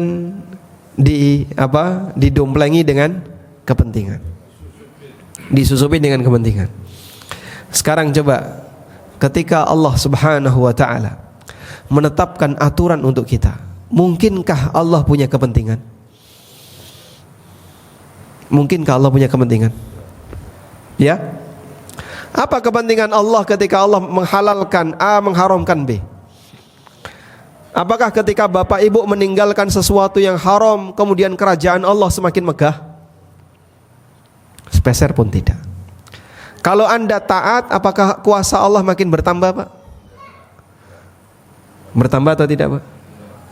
didomplengi dengan kepentingan, disusupi dengan kepentingan. Sekarang coba, ketika Allah Subhanahu wa Ta'ala menetapkan aturan untuk kita, mungkinkah Allah punya kepentingan? Mungkinkah Allah punya kepentingan? Ya? Apa kepentingan Allah ketika Allah menghalalkan A, mengharamkan B? Apakah ketika bapak ibu meninggalkan sesuatu yang haram, kemudian kerajaan Allah semakin megah? Sepeser pun tidak. Kalau Anda taat, apakah kuasa Allah makin bertambah Pak? Bertambah atau tidak Pak?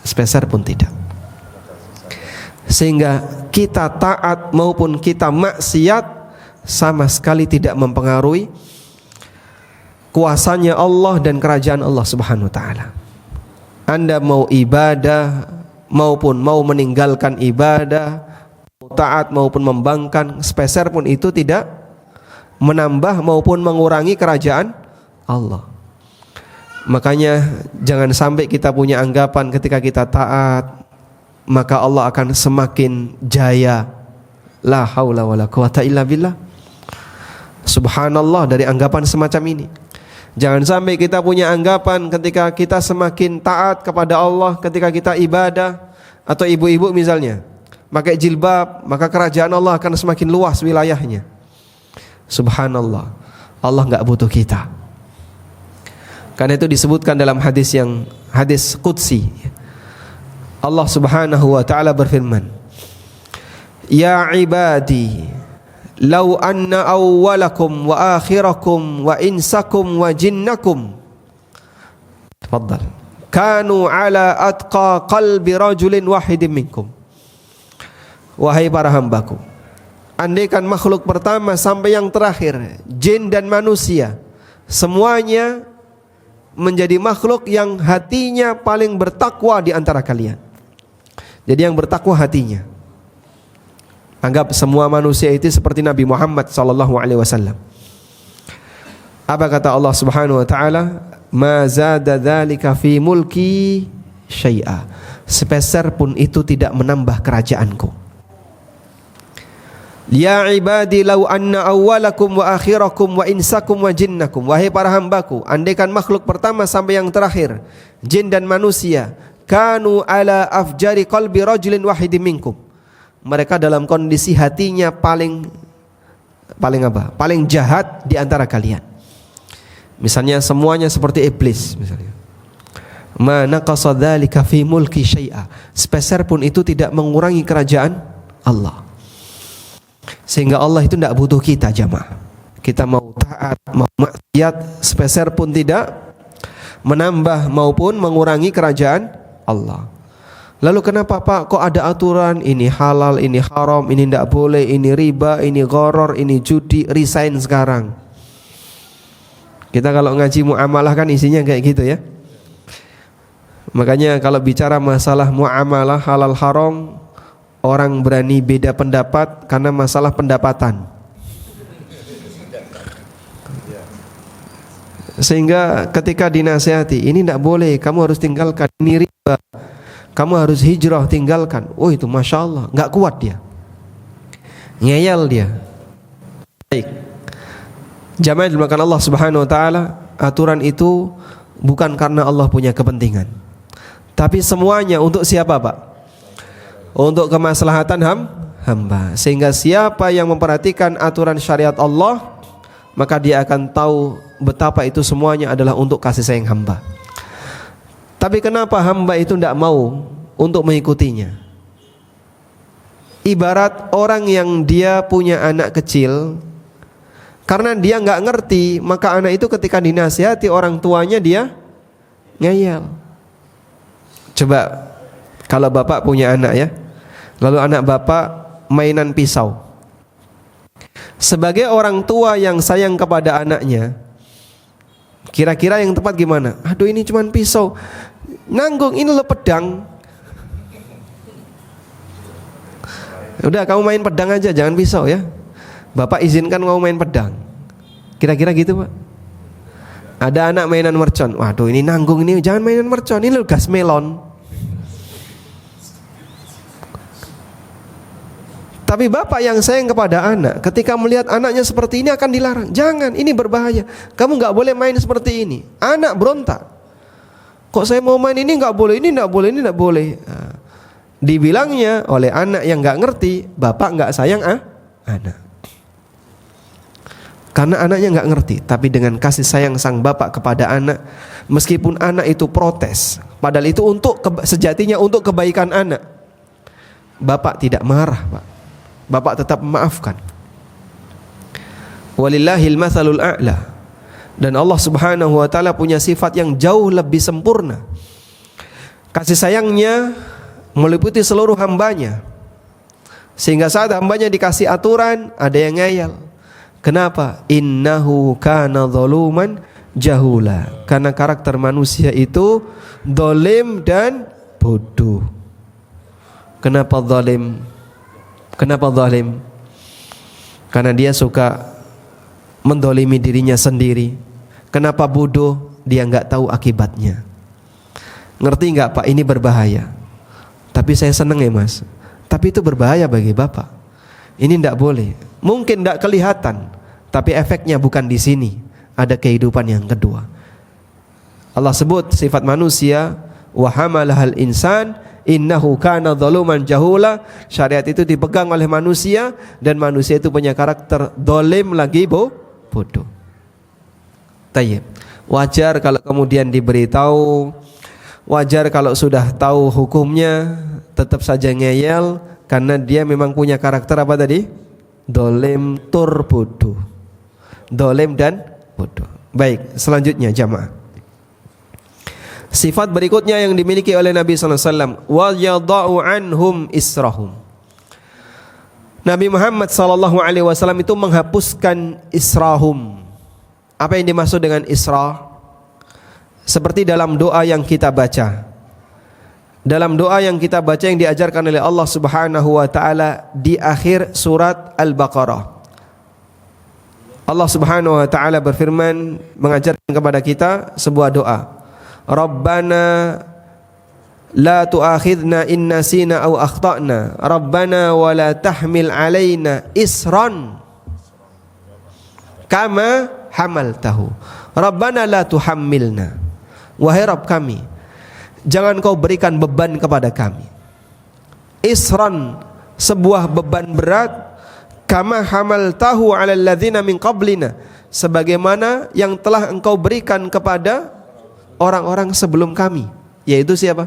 Sepeser pun tidak. Sehingga kita taat maupun kita maksiat sama sekali tidak mempengaruhi kuasanya Allah dan kerajaan Allah Subhanahu wa Ta'ala. Anda mau ibadah maupun mau meninggalkan ibadah, mau taat maupun membangkang, sepeser pun itu tidak menambah maupun mengurangi kerajaan Allah. Makanya jangan sampai kita punya anggapan ketika kita taat maka Allah akan semakin jaya. La haula wala quwata illa billah. Subhanallah dari anggapan semacam ini. Jangan sampai kita punya anggapan ketika kita semakin taat kepada Allah, ketika kita ibadah, atau ibu-ibu misalnya pakai jilbab, maka kerajaan Allah akan semakin luas wilayahnya. Subhanallah, Allah enggak butuh kita. Karena itu disebutkan dalam hadis qudsi, Allah Subhanahu wa Ta'ala berfirman, Ya ibadi, law anna awwalakum wa akhirakum wa insakum wa jinnakum, tafadhal, kanu ala atqa qalbi rajulin wahidin minkum. Wahai para hambaku, andaikan makhluk pertama sampai yang terakhir, jin dan manusia, semuanya menjadi makhluk yang hatinya paling bertakwa di antara kalian. Jadi yang bertakwa hatinya. Anggap semua manusia itu seperti Nabi Muhammad sallallahu alaihi wasallam. Apa kata Allah Subhanahu wa taala? Ma zada dzalika fi mulki syai'a. Sepeser pun itu tidak menambah kerajaanku. Ya ibadi law anna awwalakum wa akhirakum wa insakum wa jinnakum. Wahai para hambaku, andaikan makhluk pertama sampai yang terakhir, jin dan manusia, kanu ala afjari qalbi rajulin wahidin minkum. Mereka dalam kondisi hatinya paling apa? Paling jahat di antara kalian. Misalnya semuanya seperti iblis misalnya. Ma naqasa dzalika fi mulki syai'a. Sepeser pun itu tidak mengurangi kerajaan Allah. Sehingga Allah itu tidak butuh kita jamaah. Kita mau taat, mau maksiat, sepeser pun tidak menambah maupun mengurangi kerajaan Allah. Lalu kenapa Pak kok ada aturan ini halal, ini haram, ini tidak boleh, ini riba, ini gharar, ini judi, resign sekarang. Kita kalau ngaji muamalah kan isinya kayak gitu ya. Makanya kalau bicara masalah muamalah halal haram, orang berani beda pendapat karena masalah pendapatan. Sehingga ketika dinasihati, ini tidak boleh, kamu harus tinggalkan, ini riba, kamu harus hijrah, tinggalkan. Oh itu Masya Allah, nggak kuat dia, ngeyel dia. Baik, jamaah dimuliakan Allah Subhanahu Wa Taala, aturan itu bukan karena Allah punya kepentingan, tapi semuanya untuk siapa Pak? Untuk kemaslahatan hamba. Sehingga siapa yang memperhatikan aturan syariat Allah, maka dia akan tahu betapa itu semuanya adalah untuk kasih sayang hamba. Tapi kenapa hamba itu tidak mau untuk mengikutinya? Ibarat orang yang dia punya anak kecil, karena dia nggak ngerti, maka anak itu ketika dinasihati orang tuanya dia ngeyel. Coba kalau bapak punya anak ya, lalu anak bapak mainan pisau. Sebagai orang tua yang sayang kepada anaknya, kira-kira yang tepat gimana? Aduh ini cuma pisau, nanggung, ini lo pedang. Udah kamu main pedang aja, jangan pisau ya. Bapak izinkan kamu main pedang. Kira-kira gitu Pak. Ada anak mainan mercon. Waduh ini nanggung, ini jangan mainan mercon, ini lo gas melon. Tapi bapak yang sayang kepada anak, ketika melihat anaknya seperti ini akan dilarang. Jangan, ini berbahaya. Kamu nggak boleh main seperti ini. Anak berontak. Kok saya mau main ini nggak boleh, ini nggak boleh, ini nggak boleh. Nah, dibilangnya oleh anak yang nggak ngerti, bapak nggak sayang anak. Karena anaknya nggak ngerti. Tapi dengan kasih sayang sang bapak kepada anak, meskipun anak itu protes, padahal itu untuk sejatinya untuk kebaikan anak, bapak tidak marah Pak. Bapak tetap memaafkan. Walillahil matsalul a'la. Dan Allah Subhanahu wa taala punya sifat yang jauh lebih sempurna. Kasih sayangnya meliputi seluruh hambanya. Sehingga saat hambanya dikasih aturan, ada yang ngeyel. Kenapa? Innahu kana zaluman jahula. Karena karakter manusia itu zalim dan bodoh. Kenapa zalim? Kenapa zalim? Karena dia suka mendolimi dirinya sendiri. Kenapa bodoh? Dia nggak tahu akibatnya. Ngerti nggak Pak? Ini berbahaya. Tapi saya seneng ya Mas. Tapi itu berbahaya bagi Bapak. Ini nggak boleh. Mungkin nggak kelihatan, tapi efeknya bukan di sini. Ada kehidupan yang kedua. Allah sebut sifat manusia, wa hamalahal insan innahu kana zaluman jahula. Syariat itu dipegang oleh manusia, dan manusia itu punya karakter zalim lagi bodoh. Tayyib. Wajar kalau kemudian diberitahu, wajar kalau sudah tahu hukumnya tetap saja ngeyel, karena dia memang punya karakter apa tadi? Zalim tur bodoh. Zalim dan bodoh. Baik, selanjutnya jamaah. Sifat berikutnya yang dimiliki oleh Nabi sallallahu alaihi wasallam, wa yadha'u anhum israhum. Nabi Muhammad sallallahu alaihi wasallam itu menghapuskan israhum. Apa yang dimaksud dengan isra? Seperti dalam doa yang kita baca. dalam doa yang kita baca yang diajarkan oleh Allah Subhanahu wa taala di akhir surat Al-Baqarah. Allah Subhanahu wa taala berfirman mengajarkan kepada kita sebuah doa. Rabbana la tu'akhidna in nasina aw akhtana. Rabbana wa la tahmil alaina isran kama hamaltahu. Rabbana la tuhammilna. Wahai Rabb kami, jangan kau berikan beban kepada kami. Isran, sebuah beban berat, kama hamaltahu 'alal ladzina min qablina, sebagaimana yang telah engkau berikan kepada orang-orang sebelum kami, yaitu siapa?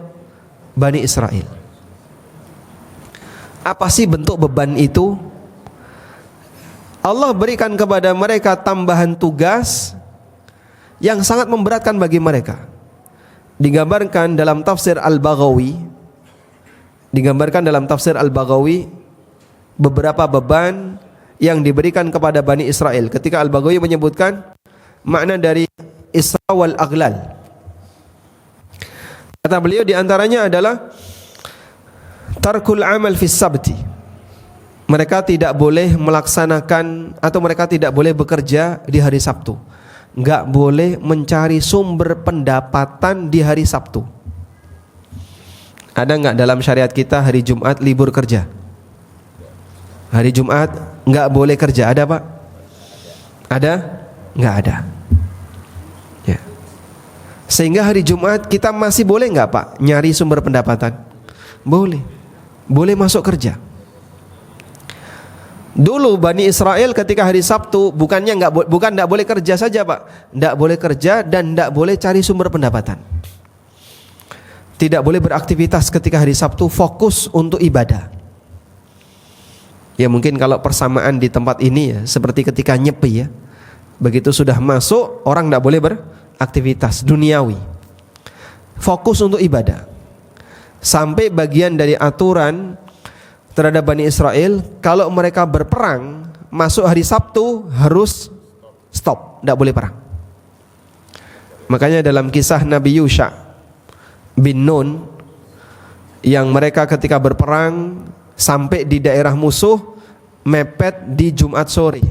Bani Israel. Apa sih bentuk beban itu? Allah berikan kepada mereka tambahan tugas yang sangat memberatkan bagi mereka. Digambarkan dalam tafsir Al-Baghawi, beberapa beban yang diberikan kepada Bani Israel. Ketika Al-Baghawi menyebutkan makna dari Isra wal Aghlal, kata beliau diantaranya adalah tarkul amal fis sabti. Mereka tidak boleh melaksanakan atau mereka tidak boleh bekerja di hari Sabtu. Enggak boleh mencari sumber pendapatan di hari Sabtu. Ada enggak dalam syariat kita hari Jumat libur kerja? Hari Jumat enggak boleh kerja, ada Pak? Ada? Enggak ada. Ya. Sehingga hari Jumat kita masih boleh enggak Pak nyari sumber pendapatan? Boleh. Boleh masuk kerja. Dulu Bani Israel ketika hari Sabtu bukan enggak boleh kerja saja Pak, enggak boleh kerja dan enggak boleh cari sumber pendapatan. Tidak boleh beraktivitas ketika hari Sabtu, fokus untuk ibadah. Ya mungkin kalau persamaan di tempat ini ya seperti ketika Nyepi ya. Begitu sudah masuk orang enggak boleh beraktivitas duniawi. Fokus untuk ibadah. Sampai bagian dari aturan terhadap Bani Israel, kalau mereka berperang masuk hari Sabtu harus stop, tidak boleh perang. Makanya dalam kisah Nabi Yusha bin Nun yang mereka ketika berperang sampai di daerah musuh mepet di Jumat sore,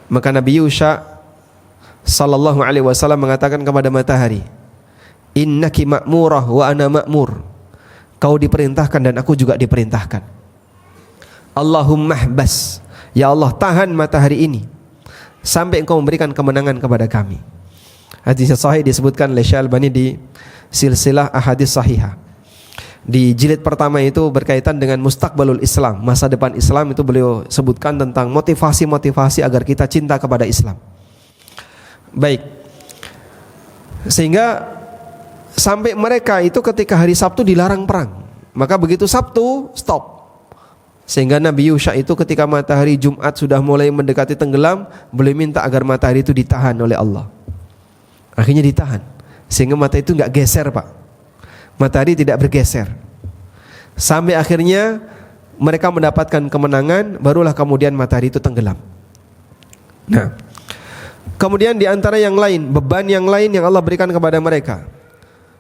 maka Nabi Yusha sallallahu alaihi wasallam mengatakan kepada matahari, innaki ma'murah wa ana ma'mur. Kau diperintahkan dan aku juga diperintahkan. Allahumma hbas, ya Allah tahan matahari ini sampai engkau memberikan kemenangan kepada kami. Hadis sahih disebutkan oleh Syekh Albani di silsilah ahadits sahihah. Di jilid pertama itu berkaitan dengan mustaqbalul Islam, masa depan Islam, itu beliau sebutkan tentang motivasi-motivasi agar kita cinta kepada Islam. Baik. Sehingga sampai mereka itu ketika hari Sabtu dilarang perang, maka begitu Sabtu stop. Sehingga Nabi Yusha itu ketika matahari Jumat sudah mulai mendekati tenggelam, beliau minta agar matahari itu ditahan oleh Allah. Akhirnya ditahan, sehingga matahari itu enggak geser Pak. Matahari tidak bergeser. Sampai akhirnya mereka mendapatkan kemenangan, barulah kemudian matahari itu tenggelam. Nah, kemudian di antara yang lain, beban yang lain yang Allah berikan kepada mereka,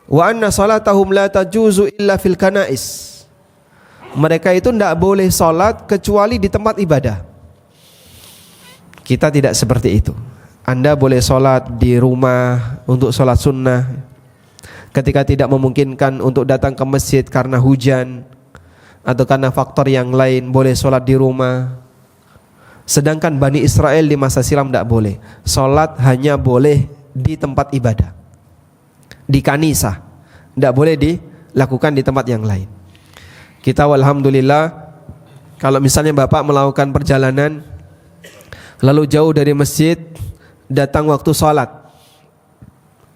wa anna salatahum la tajuzu illa fil kanais. Mereka itu tidak boleh salat kecuali di tempat ibadah. Kita tidak seperti itu. Anda boleh salat di rumah untuk salat sunnah. Ketika tidak memungkinkan untuk datang ke masjid karena hujan atau karena faktor yang lain, boleh salat di rumah. Sedangkan Bani Israel di masa silam tidak boleh. Salat hanya boleh di tempat ibadah, di kanisa, tidak boleh dilakukan di tempat yang lain. Kita alhamdulillah, kalau misalnya Bapak melakukan perjalanan lalu jauh dari masjid, datang waktu sholat,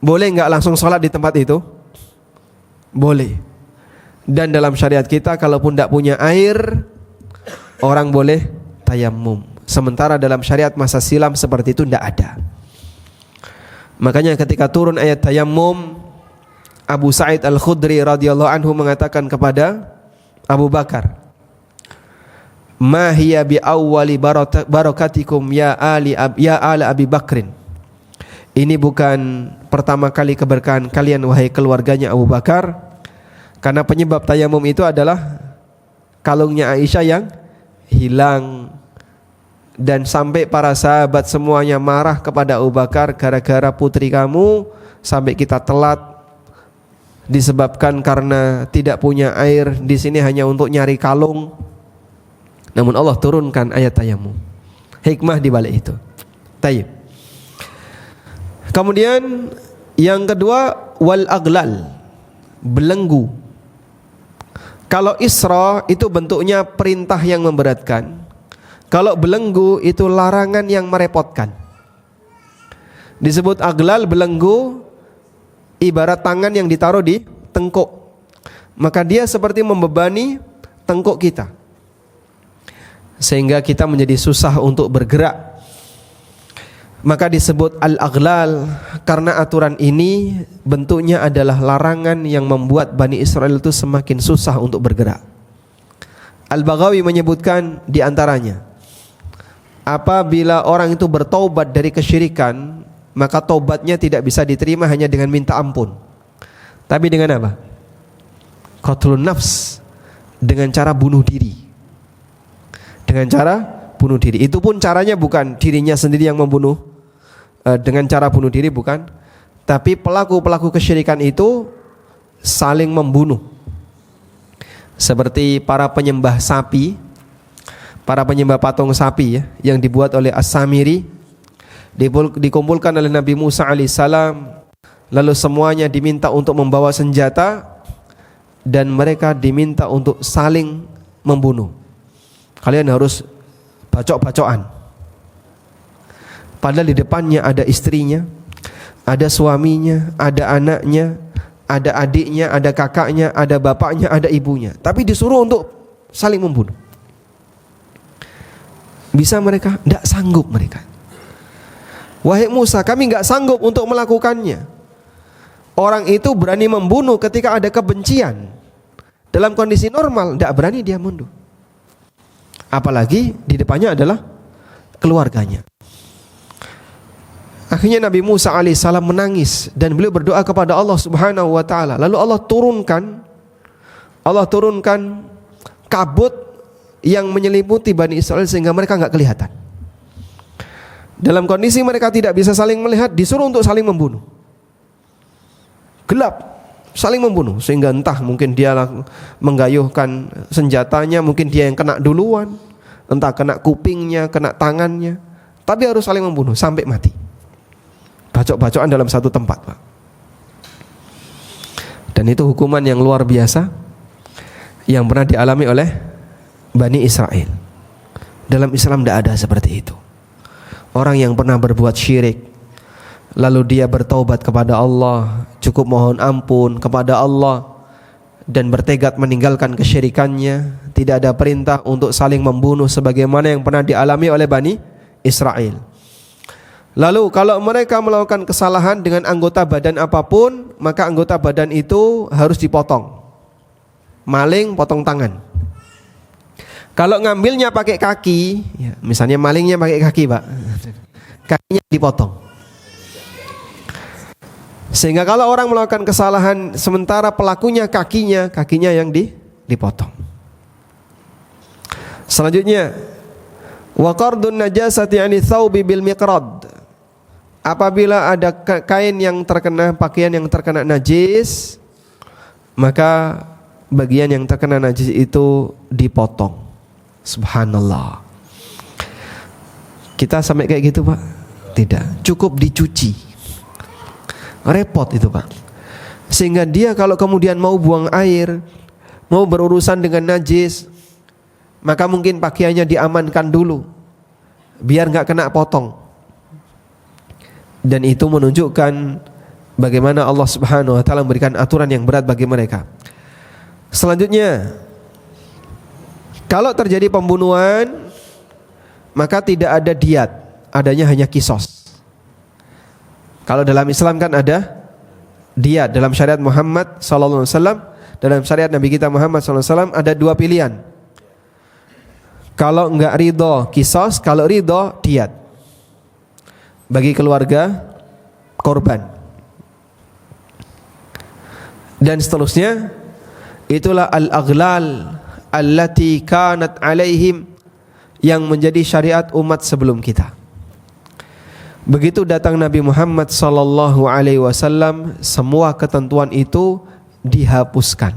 boleh nggak langsung sholat di tempat itu? Boleh. Dan dalam syariat kita, kalaupun tidak punya air, orang boleh tayammum. Sementara dalam syariat masa silam seperti itu tidak ada. Makanya ketika turun ayat tayammum, Abu Sa'id Al-Khudri radhiyallahu anhu mengatakan kepada Abu Bakar, "Ma hiya bi awwali barakatikum ya ala Abi Bakrin." Ini bukan pertama kali keberkahan kalian wahai keluarganya Abu Bakar. Karena penyebab tayamum itu adalah kalungnya Aisyah yang hilang. Dan sampai para sahabat semuanya marah kepada Abu Bakar, gara-gara putri kamu sampai kita telat disebabkan karena tidak punya air di sini hanya untuk nyari kalung. Namun Allah turunkan ayat tayamum. Hikmah di balik itu. Tayyib. Kemudian yang kedua, wal aglal, belenggu. Kalau isra itu bentuknya perintah yang memberatkan. Kalau belenggu itu larangan yang merepotkan. Disebut aglal, belenggu, ibarat tangan yang ditaruh di tengkuk. Maka dia seperti membebani tengkuk kita, sehingga kita menjadi susah untuk bergerak. Maka disebut al-aghlal karena aturan ini bentuknya adalah larangan yang membuat Bani Israel itu semakin susah untuk bergerak. Al-Baghawi menyebutkan di antaranya, apabila orang itu bertaubat dari kesyirikan, maka taubatnya tidak bisa diterima hanya dengan minta ampun, tapi dengan apa? Qatlun nafs, dengan cara bunuh diri. Dengan cara bunuh diri. Itu pun caranya bukan dirinya sendiri yang membunuh, dengan cara bunuh diri bukan, tapi pelaku-pelaku kesyirikan itu saling membunuh. Seperti para penyembah sapi, para penyembah patung sapi ya, yang dibuat oleh As-Samiri, dikumpulkan oleh Nabi Musa alaihissalam, lalu semuanya diminta untuk membawa senjata dan mereka diminta untuk saling membunuh. Kalian harus bacok-bacokan. Padahal di depannya ada istrinya, ada suaminya, ada anaknya, ada adiknya, ada kakaknya, ada bapaknya, ada ibunya, tapi disuruh untuk saling membunuh. Bisa mereka? Tidak sanggup mereka. Wahai Musa, kami tidak sanggup untuk melakukannya. Orang itu berani membunuh ketika ada kebencian. Dalam kondisi normal tidak berani dia membunuh. Apalagi di depannya adalah keluarganya. Akhirnya Nabi Musa alaihissalam menangis dan beliau berdoa kepada Allah Subhanahu wa taala. Lalu Allah turunkan kabut yang menyelimuti Bani Israel sehingga mereka enggak kelihatan. Dalam kondisi mereka tidak bisa saling melihat, disuruh untuk saling membunuh. Gelap, saling membunuh, sehingga entah mungkin dia menggayuhkan senjatanya, mungkin dia yang kena duluan, entah kena kupingnya, kena tangannya, tapi harus saling membunuh sampai mati. Bacok-bacokan dalam satu tempat, Pak. Dan itu hukuman yang luar biasa yang pernah dialami oleh Bani Israel. Dalam Islam tidak ada seperti itu. Orang yang pernah berbuat syirik, lalu dia bertaubat kepada Allah, cukup mohon ampun kepada Allah, dan bertekad meninggalkan kesyirikannya, tidak ada perintah untuk saling membunuh sebagaimana yang pernah dialami oleh Bani Israel. Lalu kalau mereka melakukan kesalahan dengan anggota badan apapun, maka anggota badan itu harus dipotong. Maling potong tangan. Kalau ngambilnya pakai kaki, ya, misalnya malingnya pakai kaki, Pak, kakinya dipotong. Sehingga kalau orang melakukan kesalahan sementara pelakunya kakinya yang dipotong. Selanjutnya, wa qardun najasati 'ani thawbi bil miqrad. Apabila ada kain yang terkena, pakaian yang terkena najis, maka bagian yang terkena najis itu dipotong. Subhanallah. Kita sampai kayak gitu, Pak? Tidak, cukup dicuci. Repot itu, Pak. Sehingga dia kalau kemudian mau buang air, mau berurusan dengan najis, maka mungkin pakaiannya diamankan dulu biar nggak kena potong. Dan itu menunjukkan bagaimana Allah Subhanahu wa taala memberikan aturan yang berat bagi mereka. Selanjutnya, kalau terjadi pembunuhan, maka tidak ada diat, adanya hanya kisos. Kalau dalam Islam kan ada diat. Dalam syariat Muhammad sallallahu alaihi wasallam, dalam syariat Nabi kita Muhammad sallallahu alaihi wasallam ada dua pilihan. Kalau enggak ridho, kisos. Kalau ridho, diat bagi keluarga korban. Dan seterusnya, Itulah al-aghlal allati kanat alaihim, yang menjadi syariat umat sebelum kita. Begitu datang Nabi Muhammad sallallahu alaihi wasallam, semua ketentuan itu dihapuskan.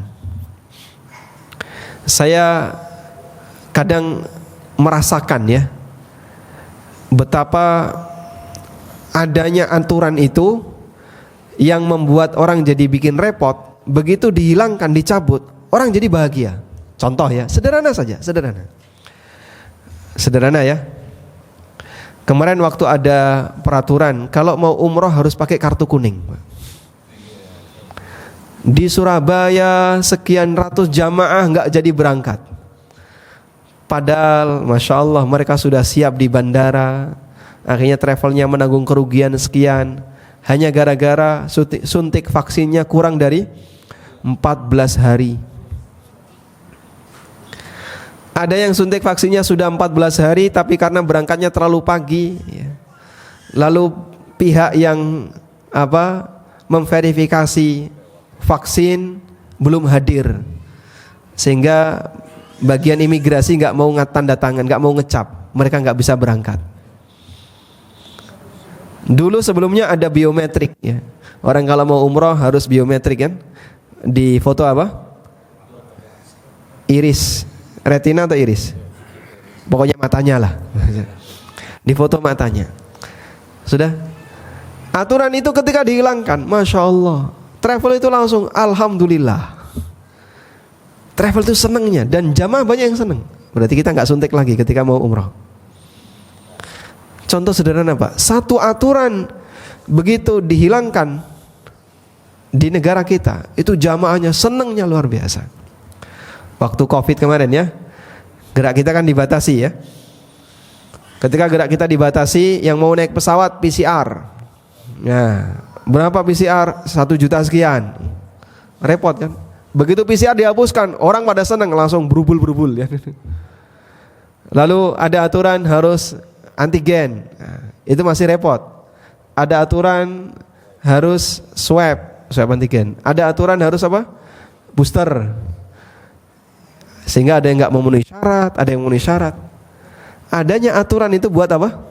Saya kadang merasakan ya, betapa adanya aturan itu yang membuat orang jadi bikin repot. Begitu dihilangkan, dicabut, orang jadi bahagia. Contoh ya, sederhana saja, sederhana ya. Kemarin waktu ada peraturan kalau mau umroh harus pakai kartu kuning. Di Surabaya sekian ratus jamaah nggak jadi berangkat. Padahal Masya Allah mereka sudah siap di bandara. Akhirnya travelnya menanggung kerugian sekian, hanya gara-gara suntik vaksinnya kurang dari 14 hari. Ada yang suntik vaksinnya sudah 14 hari, tapi karena berangkatnya terlalu pagi ya. Lalu pihak yang memverifikasi vaksin belum hadir, sehingga bagian imigrasi nggak mau tanda tangan, nggak mau ngecap, mereka nggak bisa berangkat. Dulu sebelumnya ada biometrik ya. Orang kalau mau umroh harus biometrik kan. Di foto apa? Iris, retina atau iris? Pokoknya matanya lah. Di foto matanya. Sudah. Aturan itu ketika dihilangkan, Masya Allah, travel itu langsung alhamdulillah. Travel itu senangnya, dan jamaah banyak yang senang. Berarti kita nggak suntik lagi ketika mau umroh. Contoh sederhana Pak, satu aturan begitu dihilangkan di negara kita, itu jamaahnya senangnya luar biasa. Waktu Covid kemarin ya, gerak kita kan dibatasi ya. Ketika gerak kita dibatasi, yang mau naik pesawat PCR. Nah, berapa PCR? 1 juta sekian. Repot kan? Begitu PCR dihapuskan, orang pada senang, langsung berubul ya. Lalu ada aturan harus antigen, nah, itu masih repot. Ada aturan harus swab antigen. Ada aturan harus apa? Booster. Sehingga ada yang nggak memenuhi syarat, ada yang memenuhi syarat. Adanya aturan itu buat apa?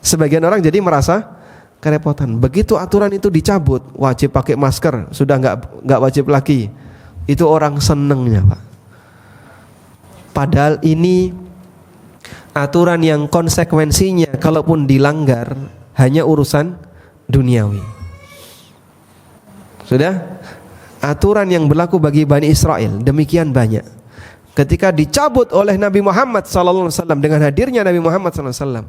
Sebagian orang jadi merasa kerepotan. Begitu aturan itu dicabut, wajib pakai masker, sudah nggak wajib lagi. Itu orang senengnya Pak. Padahal ini aturan yang konsekuensinya kalaupun dilanggar hanya urusan duniawi. Sudah? Aturan yang berlaku bagi Bani Israel demikian banyak. Ketika dicabut oleh Nabi Muhammad SAW, dengan hadirnya Nabi Muhammad SAW,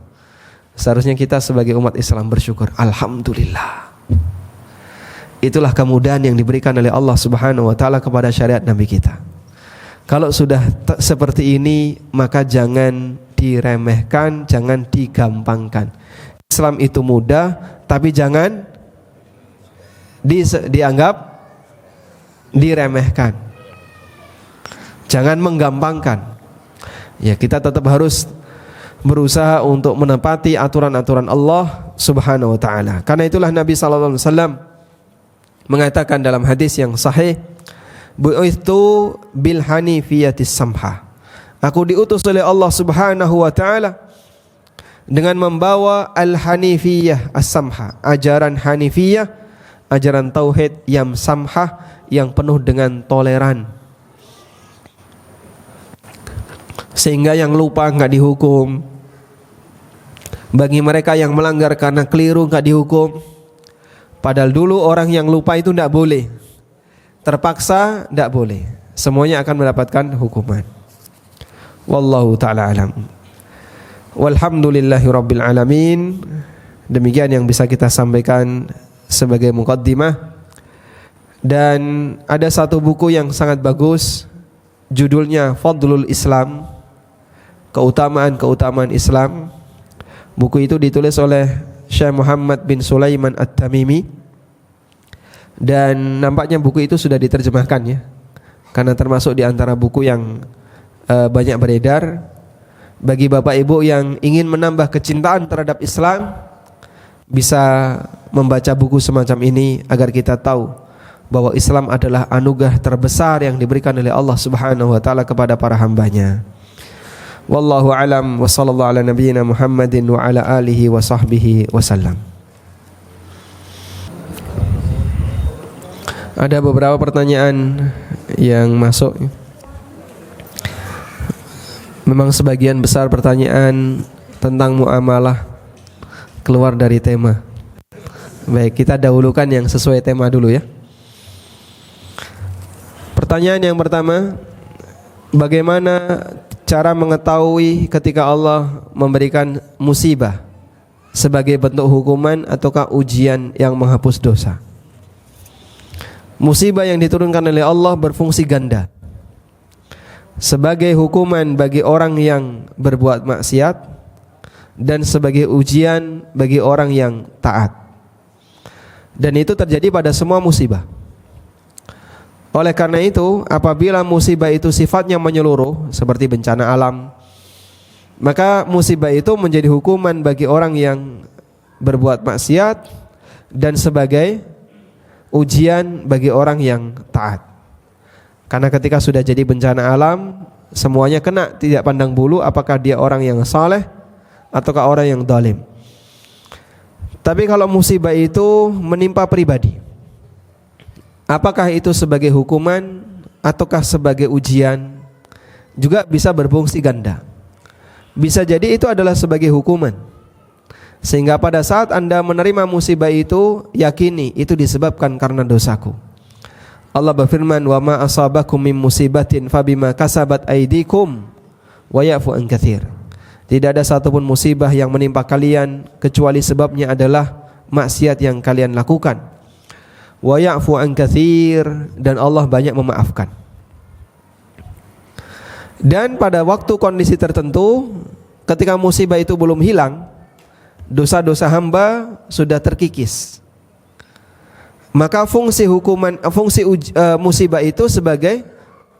seharusnya kita sebagai umat Islam bersyukur, alhamdulillah. Itulah kemudahan yang diberikan oleh Allah Subhanahu wa taala kepada syariat Nabi kita. Kalau sudah seperti ini, maka jangan diremehkan, jangan digampangkan. Islam itu mudah, tapi jangan dianggap diremehkan. Jangan menggampangkan. Ya, kita tetap harus berusaha untuk menepati aturan-aturan Allah Subhanahu wa taala. Karena itulah Nabi sallallahu alaihi wasallam mengatakan dalam hadis yang sahih, bu'ithu bil hanifiyatis samha. Aku diutus oleh Allah Subhanahu wa taala dengan membawa al-hanifiyah as-samha, ajaran hanifiyah, ajaran tauhid yang samha, yang penuh dengan toleran. Sehingga yang lupa enggak dihukum. Bagi mereka yang melanggar karena keliru enggak dihukum. Padahal dulu orang yang lupa itu enggak boleh. Terpaksa enggak boleh. Semuanya akan mendapatkan hukuman. Wallahu ta'ala alam. Walhamdulillahi rabbil alamin. Demikian yang bisa kita sampaikan sebagai muqaddimah. Dan ada satu buku yang sangat bagus, judulnya Fadlul Islam, keutamaan-keutamaan Islam. Buku itu ditulis oleh Syekh Muhammad bin Sulaiman At-Tamimi, dan nampaknya buku itu sudah diterjemahkan ya, karena termasuk di antara buku yang banyak beredar. Bagi bapak ibu yang ingin menambah kecintaan terhadap Islam, bisa membaca buku semacam ini agar kita tahu bahwa Islam adalah anugerah terbesar yang diberikan oleh Allah Subhanahu wa taala kepada para hambanya. Wallahu alam wa sallallahu ala nabiyyina Muhammadin wa ala alihi wa sahbihi wasallam. Ada beberapa pertanyaan yang masuk. Memang sebagian besar pertanyaan tentang muamalah keluar dari tema. Baik, kita dahulukan yang sesuai tema dulu ya. Pertanyaan yang pertama, bagaimana cara mengetahui ketika Allah memberikan musibah sebagai bentuk hukuman ataukah ujian yang menghapus dosa? Musibah yang diturunkan oleh Allah berfungsi ganda. Sebagai hukuman bagi orang yang berbuat maksiat dan sebagai ujian bagi orang yang taat. Dan itu terjadi pada semua musibah. Oleh karena itu, apabila musibah itu sifatnya menyeluruh seperti bencana alam, maka musibah itu menjadi hukuman bagi orang yang berbuat maksiat dan sebagai ujian bagi orang yang taat. Karena ketika sudah jadi bencana alam, semuanya kena, tidak pandang bulu apakah dia orang yang saleh ataukah orang yang zalim. Tapi kalau musibah itu menimpa pribadi, apakah itu sebagai hukuman ataukah sebagai ujian, juga bisa berfungsi ganda. Bisa jadi itu adalah sebagai hukuman, sehingga pada saat Anda menerima musibah itu, yakini itu disebabkan karena dosaku. Allah berfirman, "Wa ma asabakum min musibatin fabima kasabat aydikum wa ya'fu an katsir." Tidak ada satupun musibah yang menimpa kalian kecuali sebabnya adalah maksiat yang kalian lakukan. Wa ya'fu an katsir, dan Allah banyak memaafkan. Dan pada waktu kondisi tertentu, ketika musibah itu belum hilang, dosa-dosa hamba sudah terkikis, maka fungsi musibah itu sebagai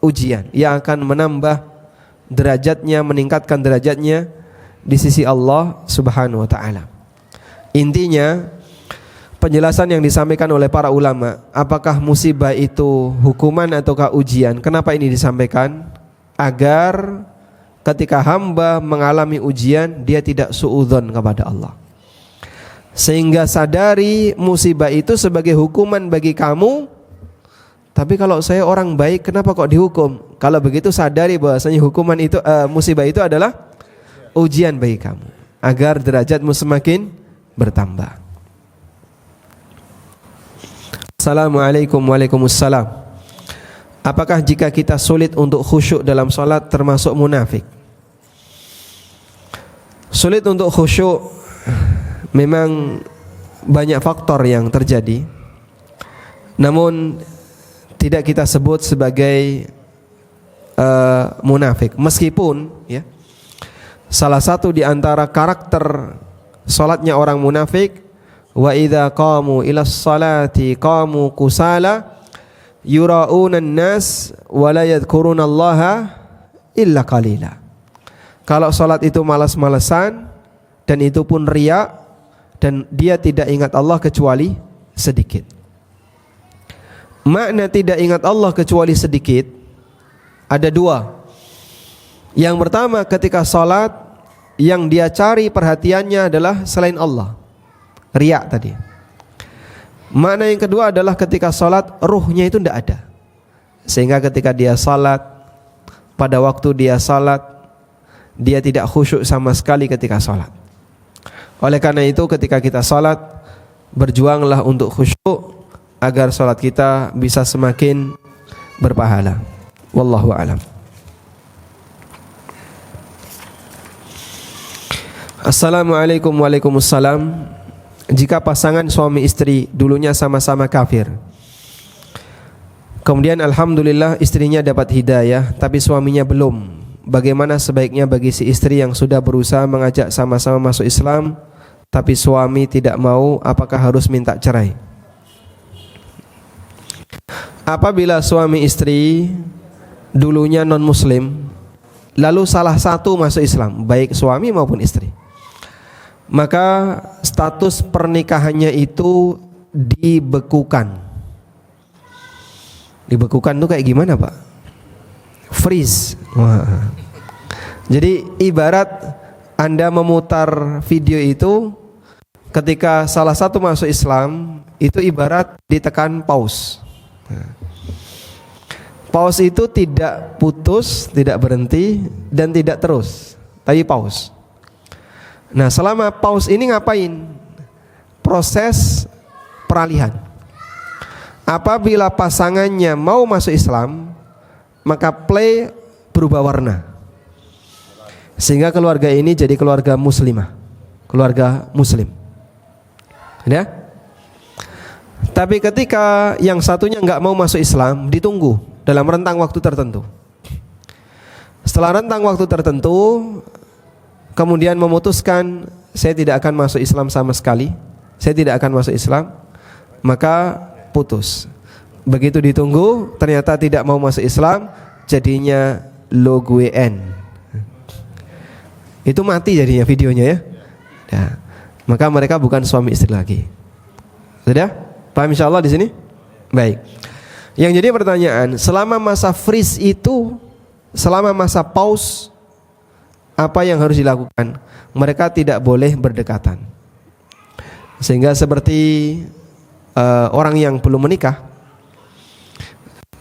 ujian yang akan menambah derajatnya, meningkatkan derajatnya di sisi Allah Subhanahu wa taala. Intinya, penjelasan yang disampaikan oleh para ulama, apakah musibah itu hukuman ataukah ujian? Kenapa ini disampaikan? Agar ketika hamba mengalami ujian, dia tidak suudzon kepada Allah, sehingga sadari musibah itu sebagai hukuman bagi kamu. Tapi kalau saya orang baik, kenapa kok dihukum? Kalau begitu sadari bahwasanya hukuman itu, musibah itu adalah ujian bagi kamu, agar derajatmu semakin bertambah. Assalamualaikum. Waalaikumsalam. Apakah jika kita sulit untuk khusyuk dalam sholat termasuk munafik? Sulit untuk khusyuk memang banyak faktor yang terjadi, namun tidak kita sebut sebagai munafik. Meskipun ya, salah satu di antara karakter salatnya orang munafik, wa idza qamu ilas salati qamu kusala yura'unan nas wa la yadhkurunallaha illa qalila. Kalau salat itu malas-malesan dan itu pun riya, dan dia tidak ingat Allah kecuali sedikit. Makna tidak ingat Allah kecuali sedikit ada dua. Yang pertama, ketika salat yang dia cari perhatiannya adalah selain Allah, riya tadi. Makna yang kedua adalah ketika salat ruhnya itu tidak ada, sehingga ketika dia salat, pada waktu dia salat, dia tidak khusyuk sama sekali ketika salat. Oleh karena itu, ketika kita salat, berjuanglah untuk khusyuk agar salat kita bisa semakin berpahala. Wallahu a'lam. Assalamualaikum. Waalaikumsalam. Jika pasangan suami istri dulunya sama-sama kafir, kemudian alhamdulillah istrinya dapat hidayah tapi suaminya belum, bagaimana sebaiknya bagi si istri yang sudah berusaha mengajak sama-sama masuk Islam tapi suami tidak mau, apakah harus minta cerai? Apabila suami istri dulunya non muslim lalu salah satu masuk Islam, baik suami maupun istri, maka status pernikahannya itu dibekukan. Dibekukan tuh kayak gimana, Pak? Freeze. Wah. Jadi ibarat Anda memutar video itu, ketika salah satu masuk Islam, itu ibarat ditekan pause. Pause itu tidak putus, tidak berhenti, dan tidak terus, tapi pause. Nah, selama pause ini ngapain? Proses peralihan. Apabila pasangannya mau masuk Islam, maka play berubah warna, sehingga keluarga ini jadi keluarga muslimah, keluarga muslim. Ya? Tapi ketika yang satunya nggak mau masuk Islam, ditunggu dalam rentang waktu tertentu. Setelah rentang waktu tertentu, kemudian memutuskan, saya tidak akan masuk Islam sama sekali, saya tidak akan masuk Islam, maka putus. Begitu ditunggu, ternyata tidak mau masuk Islam, jadinya loguen. Itu mati jadinya videonya, ya. Ya. Maka mereka bukan suami istri lagi. Sudah? Paham insyaallah di sini? Baik. Yang jadi pertanyaan, selama masa freeze itu, selama masa pause, apa yang harus dilakukan? Mereka tidak boleh berdekatan. Sehingga seperti orang yang belum menikah,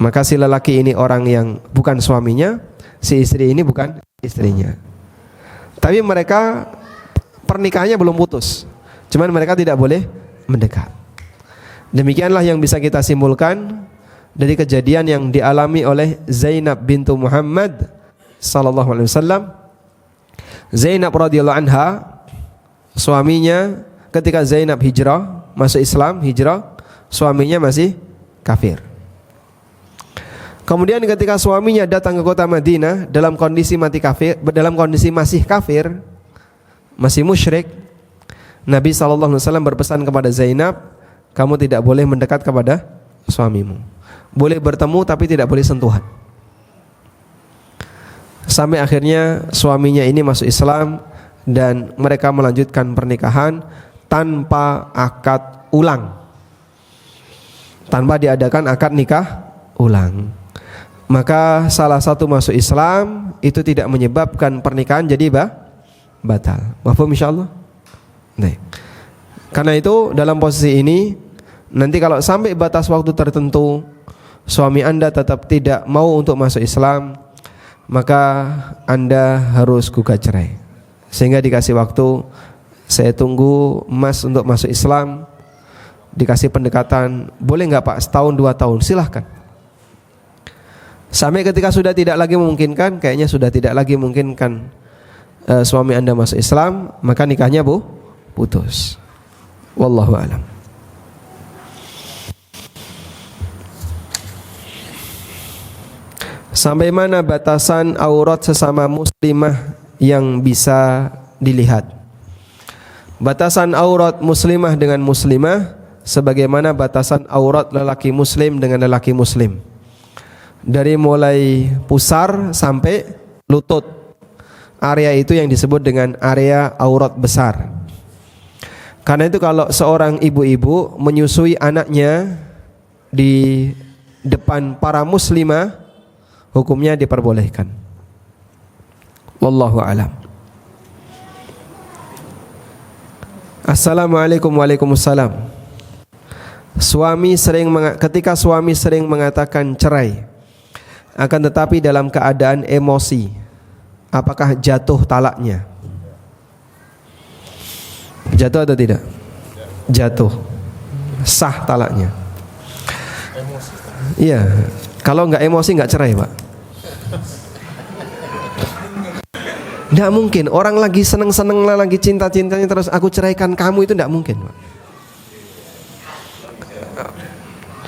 maka si lelaki ini orang yang bukan suaminya, si istri ini bukan istrinya. Tapi mereka pernikahannya belum putus, cuman mereka tidak boleh mendekat. Demikianlah yang bisa kita simpulkan dari kejadian yang dialami oleh Zainab bintu Muhammad sallallahu alaihi wasallam. Zainab radhiyallahu anha, suaminya ketika Zainab hijrah, masuk Islam, hijrah, suaminya masih kafir. Kemudian ketika suaminya datang ke kota Madinah dalam kondisi masih kafir, masih musyrik, Nabi SAW berpesan kepada Zainab, kamu tidak boleh mendekat kepada suamimu. Boleh bertemu tapi tidak boleh sentuhan. Sampai akhirnya suaminya ini masuk Islam dan mereka melanjutkan pernikahan tanpa akad ulang, tanpa diadakan akad nikah ulang. Maka salah satu masuk Islam itu tidak menyebabkan pernikahan jadi batal. Mafhum insyaallah? Nah, karena itu dalam posisi ini, nanti kalau sampai batas waktu tertentu suami Anda tetap tidak mau untuk masuk Islam, maka Anda harus gugat cerai. Sehingga dikasih waktu, saya tunggu Mas untuk masuk Islam, dikasih pendekatan, boleh nggak Pak setahun 2 tahun, silahkan. Sampai ketika sudah tidak lagi memungkinkan, kayaknya sudah tidak lagi memungkinkan suami Anda masuk Islam, maka nikahnya putus. Wallahu a'lam. Sampai mana batasan aurat sesama muslimah yang bisa dilihat? Batasan aurat muslimah dengan muslimah sebagaimana batasan aurat lelaki muslim dengan lelaki muslim. Dari mulai pusar sampai lutut, area itu yang disebut dengan area aurat besar. Karena itu kalau seorang ibu-ibu menyusui anaknya di depan para muslimah, hukumnya diperbolehkan. Wallahu a'lam. Assalamualaikum. Waalaikumsalam. Ketika suami sering mengatakan cerai, akan tetapi dalam keadaan emosi, apakah jatuh talaknya? Jatuh atau tidak? Jatuh. Sah talaknya. Iya. Kalau nggak emosi nggak cerai, Pak. Nggak mungkin. Orang lagi seneng-seneng, lagi cinta-cintanya terus aku ceraikan kamu, itu nggak mungkin, Pak.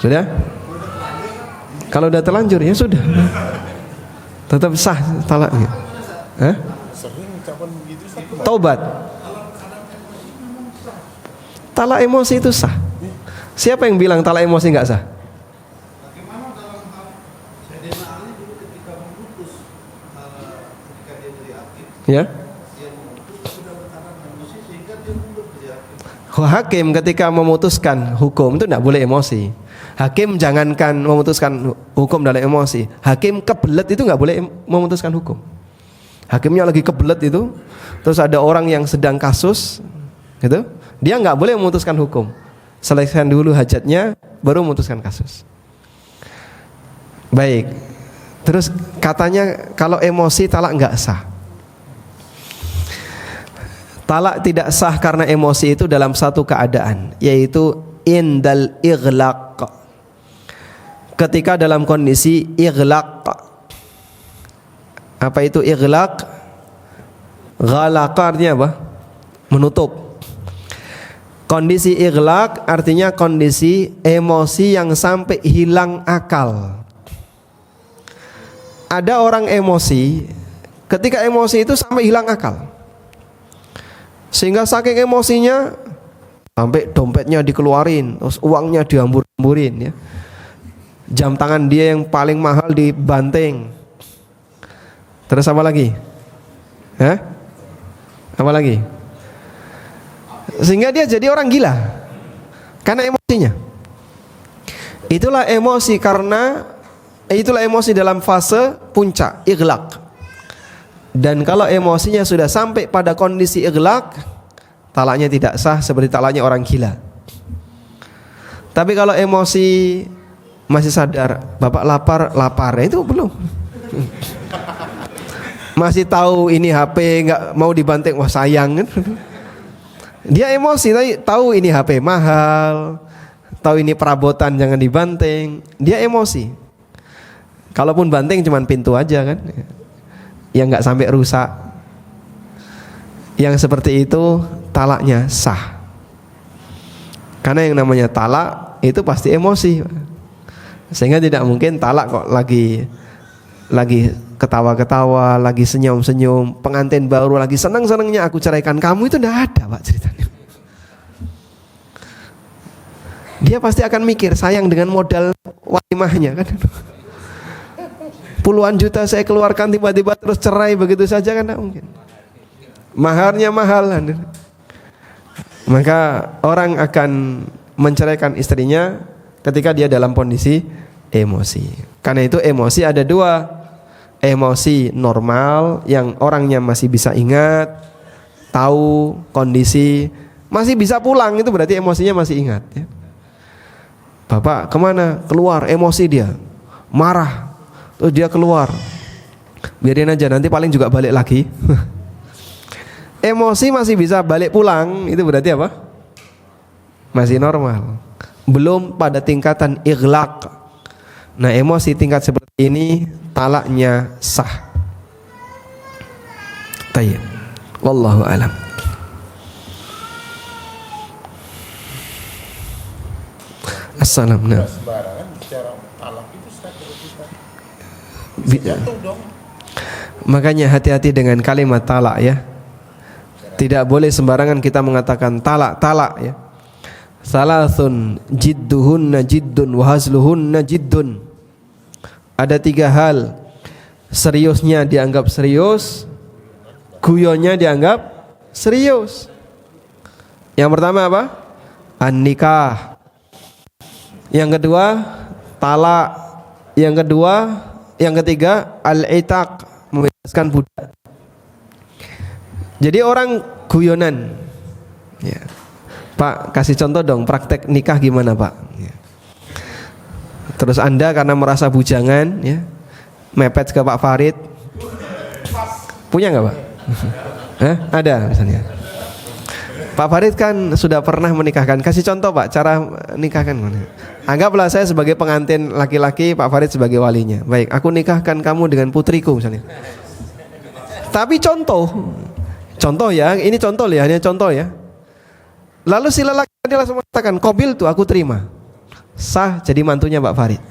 Sudah? Kalau udah terlanjur ya sudah, tetap sah talaknya. Taubat. Talak emosi itu sah. Siapa yang bilang talak emosi nggak sah? Ya. Hakim ketika memutuskan hukum itu tidak boleh emosi. Hakim jangankan memutuskan hukum dalam emosi, hakim kebelet itu nggak boleh memutuskan hukum. Hakimnya lagi kebelet itu, terus ada orang yang sedang kasus, gitu, dia nggak boleh memutuskan hukum. Selesaikan dulu hajatnya, baru memutuskan kasus. Baik. Terus katanya kalau emosi talak nggak sah. Talak tidak sah karena emosi itu dalam satu keadaan, yaitu indal ighlaq. Ketika dalam kondisi ighlaq. Apa itu ighlaq? Ghalaqa artinya apa? Menutup. Kondisi ighlaq artinya kondisi emosi yang sampai hilang akal. Ada orang emosi, ketika emosi itu sampai hilang akal, sehingga saking emosinya sampai dompetnya dikeluarin, terus uangnya dihambur-hamburin, ya. Jam tangan dia yang paling mahal dibanting. Terus apa lagi? Hah? Apa lagi? Sehingga dia jadi orang gila karena emosinya. Itulah emosi dalam fase puncak ighlaq. Dan kalau emosinya sudah sampai pada kondisi ighlaq, talaknya tidak sah seperti talaknya orang gila. Tapi kalau emosi masih sadar, bapak lapar, itu belum. Masih tahu ini HP nggak mau dibanting, wah sayang kan. Dia emosi, tapi tahu ini HP mahal, tahu ini perabotan jangan dibanting, dia emosi. Kalaupun banting cuman pintu aja kan, yang nggak sampai rusak. Yang seperti itu talaknya sah. Karena yang namanya talak itu pasti emosi. Sehingga tidak mungkin talak kok lagi ketawa-ketawa, lagi senyum-senyum, pengantin baru lagi senang-senangnya aku ceraikan kamu, itu tidak ada Pak ceritanya. Dia pasti akan mikir sayang dengan modal walimahnya kan. Puluhan juta saya keluarkan tiba-tiba terus cerai begitu saja kan tidak mungkin. Maharnya mahal kan. Maka orang akan menceraikan istrinya ketika dia dalam kondisi emosi. Karena itu emosi ada dua. Emosi normal yang orangnya masih bisa ingat, tahu kondisi, masih bisa pulang, itu berarti emosinya masih ingat, ya. Bapak kemana? Keluar, emosi dia, marah, terus dia keluar, biarin aja nanti paling juga balik lagi. Emosi masih bisa balik pulang, itu berarti apa? Masih normal. Belum pada tingkatan ighlaq. Nah, emosi tingkat seperti ini talaknya sah. Tayyib. Wallahu alam. Assalamualaikum. Sembarangan bicara talak itu jatuh dong. Makanya hati-hati dengan kalimat talak, ya. Tidak boleh sembarangan kita mengatakan talak ya. Salasun jidduhunna jiddun wa hazluhunna jiddun. Ada 3 hal. Seriusnya dianggap serius, guyonnya dianggap serius. Yang pertama apa? An-nikah. Yang kedua talak. Yang ketiga al-itaq, membebaskan budak. Jadi orang guyonan, ya. Pak, kasih contoh dong praktek nikah gimana Pak, ya. Terus Anda karena merasa bujangan, ya, mepet ke Pak Farid. Punya nggak Pak? Hah? Ada misalnya. Pak Farid kan sudah pernah menikahkan. Kasih contoh Pak cara nikahkan. Anggaplah saya sebagai pengantin laki-laki, Pak Farid sebagai walinya. Baik, aku nikahkan kamu dengan putriku misalnya. Tapi contoh ya, ini contoh ya, hanya contoh ya. Lalu si lelaki dia langsung mengatakan, "Qabil tuh aku terima." Sah jadi mantunya Pak Farid.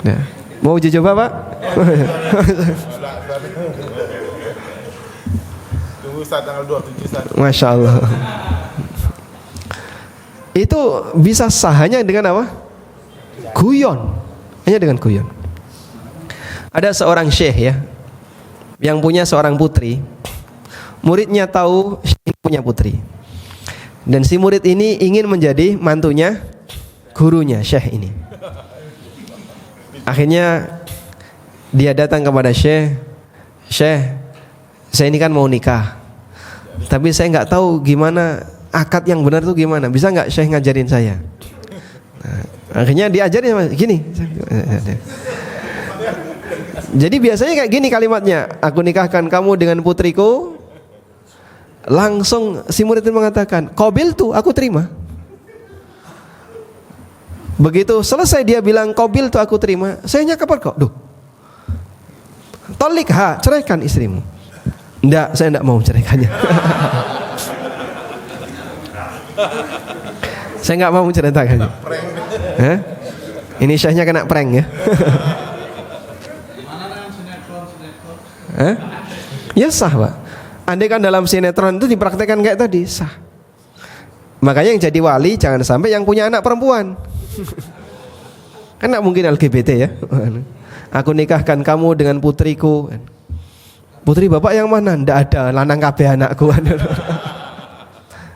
Nah, mau uji coba Pak? Tunggu saat tanggal 27. Masya Allah. Itu bisa sah hanya dengan apa? Guyon. Hanya dengan guyon. Ada seorang syekh, ya, yang punya seorang putri. Muridnya tahu syekh punya putri. Dan si murid ini ingin menjadi mantunya gurunya, syekh ini. Akhirnya dia datang kepada syekh, "Syekh, saya ini kan mau nikah, tapi saya nggak tahu gimana akad yang benar itu gimana. Bisa nggak syekh ngajarin saya?" Nah, akhirnya diajarin gini. Jadi biasanya kayak gini kalimatnya, "Aku nikahkan kamu dengan putriku." Langsung si murid itu mengatakan, "Qabil tuh, aku terima." Begitu selesai dia bilang qabil tuh aku terima, saya nyakapar kok, "Duh, tolikha, ceraikan istrimu." "Enggak, saya enggak mau ceraikannya." Saya enggak mau ceraikannya. Ini syekhnya kena prank ya. Ya sah, Pak. Andai kan dalam sinetron itu dipraktekkan kayak tadi, sah. Makanya yang jadi wali jangan sampai yang punya anak perempuan. Kan gak mungkin LGBT ya. "Aku nikahkan kamu dengan putriku." "Putri bapak yang mana?" "Ndak ada, lanang kabeh anakku."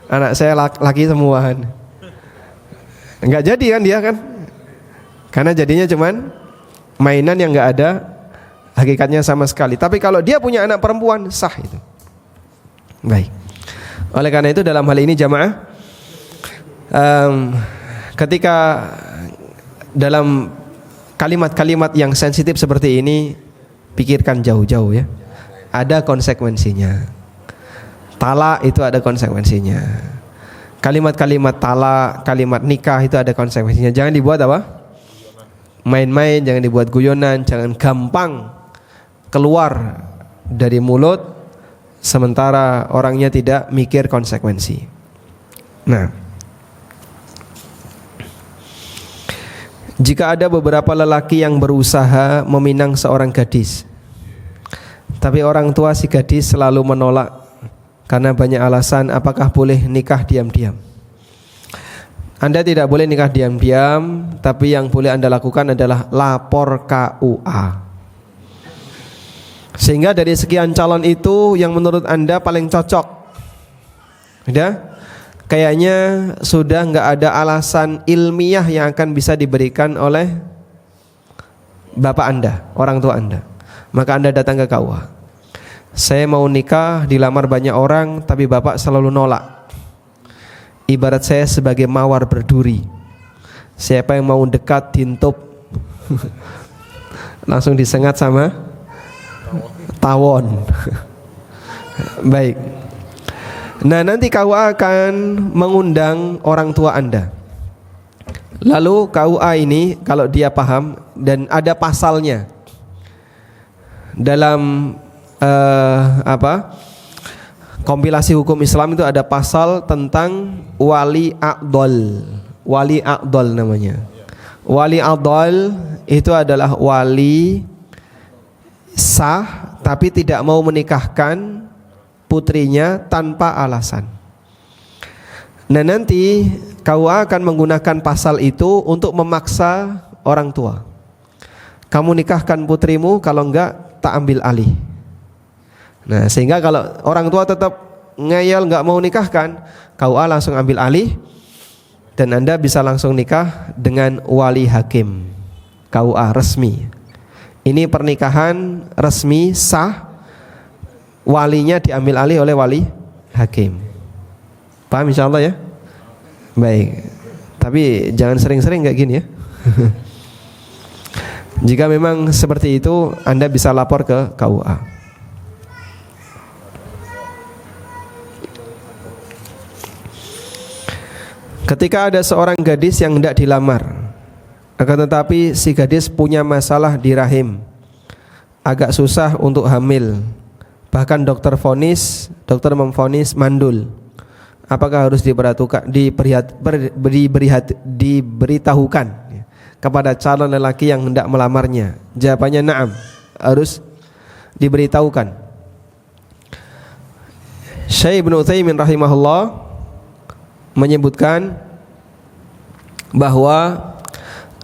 "Anak saya laki semua." Enggak jadi kan dia kan. Karena jadinya cuman mainan yang enggak ada hakikatnya sama sekali. Tapi kalau dia punya anak perempuan, sah itu. Baik. Oleh karena itu dalam hal ini jamaah, ketika dalam kalimat-kalimat yang sensitif seperti ini, pikirkan jauh-jauh ya. Ada konsekuensinya. Talak itu ada konsekuensinya. Kalimat-kalimat talak, kalimat nikah itu ada konsekuensinya. Jangan dibuat apa? Main-main, jangan dibuat guyonan, jangan gampang keluar dari mulut sementara orangnya tidak mikir konsekuensi. Nah, jika ada beberapa lelaki yang berusaha meminang seorang gadis, tapi orang tua si gadis selalu menolak karena banyak alasan, apakah boleh nikah diam-diam? Anda tidak boleh nikah diam-diam, tapi yang boleh Anda lakukan adalah lapor KUA. Sehingga dari sekian calon itu yang menurut Anda paling cocok, udah? Kayaknya sudah nggak ada alasan ilmiah yang akan bisa diberikan oleh bapak Anda, orang tua Anda. Maka Anda datang ke KUA. "Saya mau nikah, dilamar banyak orang, tapi bapak selalu nolak. Ibarat saya sebagai mawar berduri. Siapa yang mau dekat dintop langsung disengat sama tawon." Baik. Nah, nanti KUA akan mengundang orang tua Anda. Lalu KUA ini kalau dia paham dan ada pasalnya dalam kompilasi hukum Islam itu ada pasal tentang wali a'dol. Wali a'dol namanya. Wali a'dol itu adalah wali sah tapi tidak mau menikahkan putrinya tanpa alasan. Nah, nanti KUA akan menggunakan pasal itu untuk memaksa orang tua. "Kamu nikahkan putrimu, kalau enggak tak ambil alih." Nah, sehingga kalau orang tua tetap ngeyel enggak mau nikahkan, KUA langsung ambil alih dan Anda bisa langsung nikah dengan wali hakim. KUA resmi. Ini pernikahan resmi sah, walinya diambil alih oleh wali hakim. Paham insyaallah ya? Baik. Tapi jangan sering-sering kayak gini ya. Jika memang seperti itu, Anda bisa lapor ke KUA. Ketika ada seorang gadis yang hendak dilamar, akan tetapi si gadis punya masalah di rahim, agak susah untuk hamil, bahkan dokter memvonis mandul. Apakah harus diberitahukan kepada calon lelaki yang hendak melamarnya? Jawabannya na'am, harus diberitahukan. Syekh Ibnu Utsaimin rahimahullah menyebutkan bahwa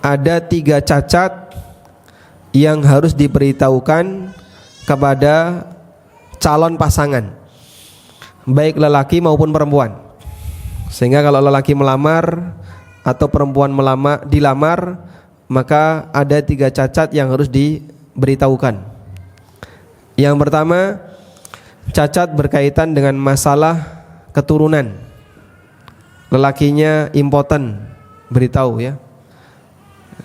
ada 3 cacat yang harus diberitahukan kepada calon pasangan. baik lelaki maupun perempuan. Sehingga kalau lelaki melamar atau perempuan dilamar, maka ada 3 cacat yang harus diberitahukan. Yang pertama, cacat berkaitan dengan masalah keturunan. Lelakinya impoten, beritahu ya.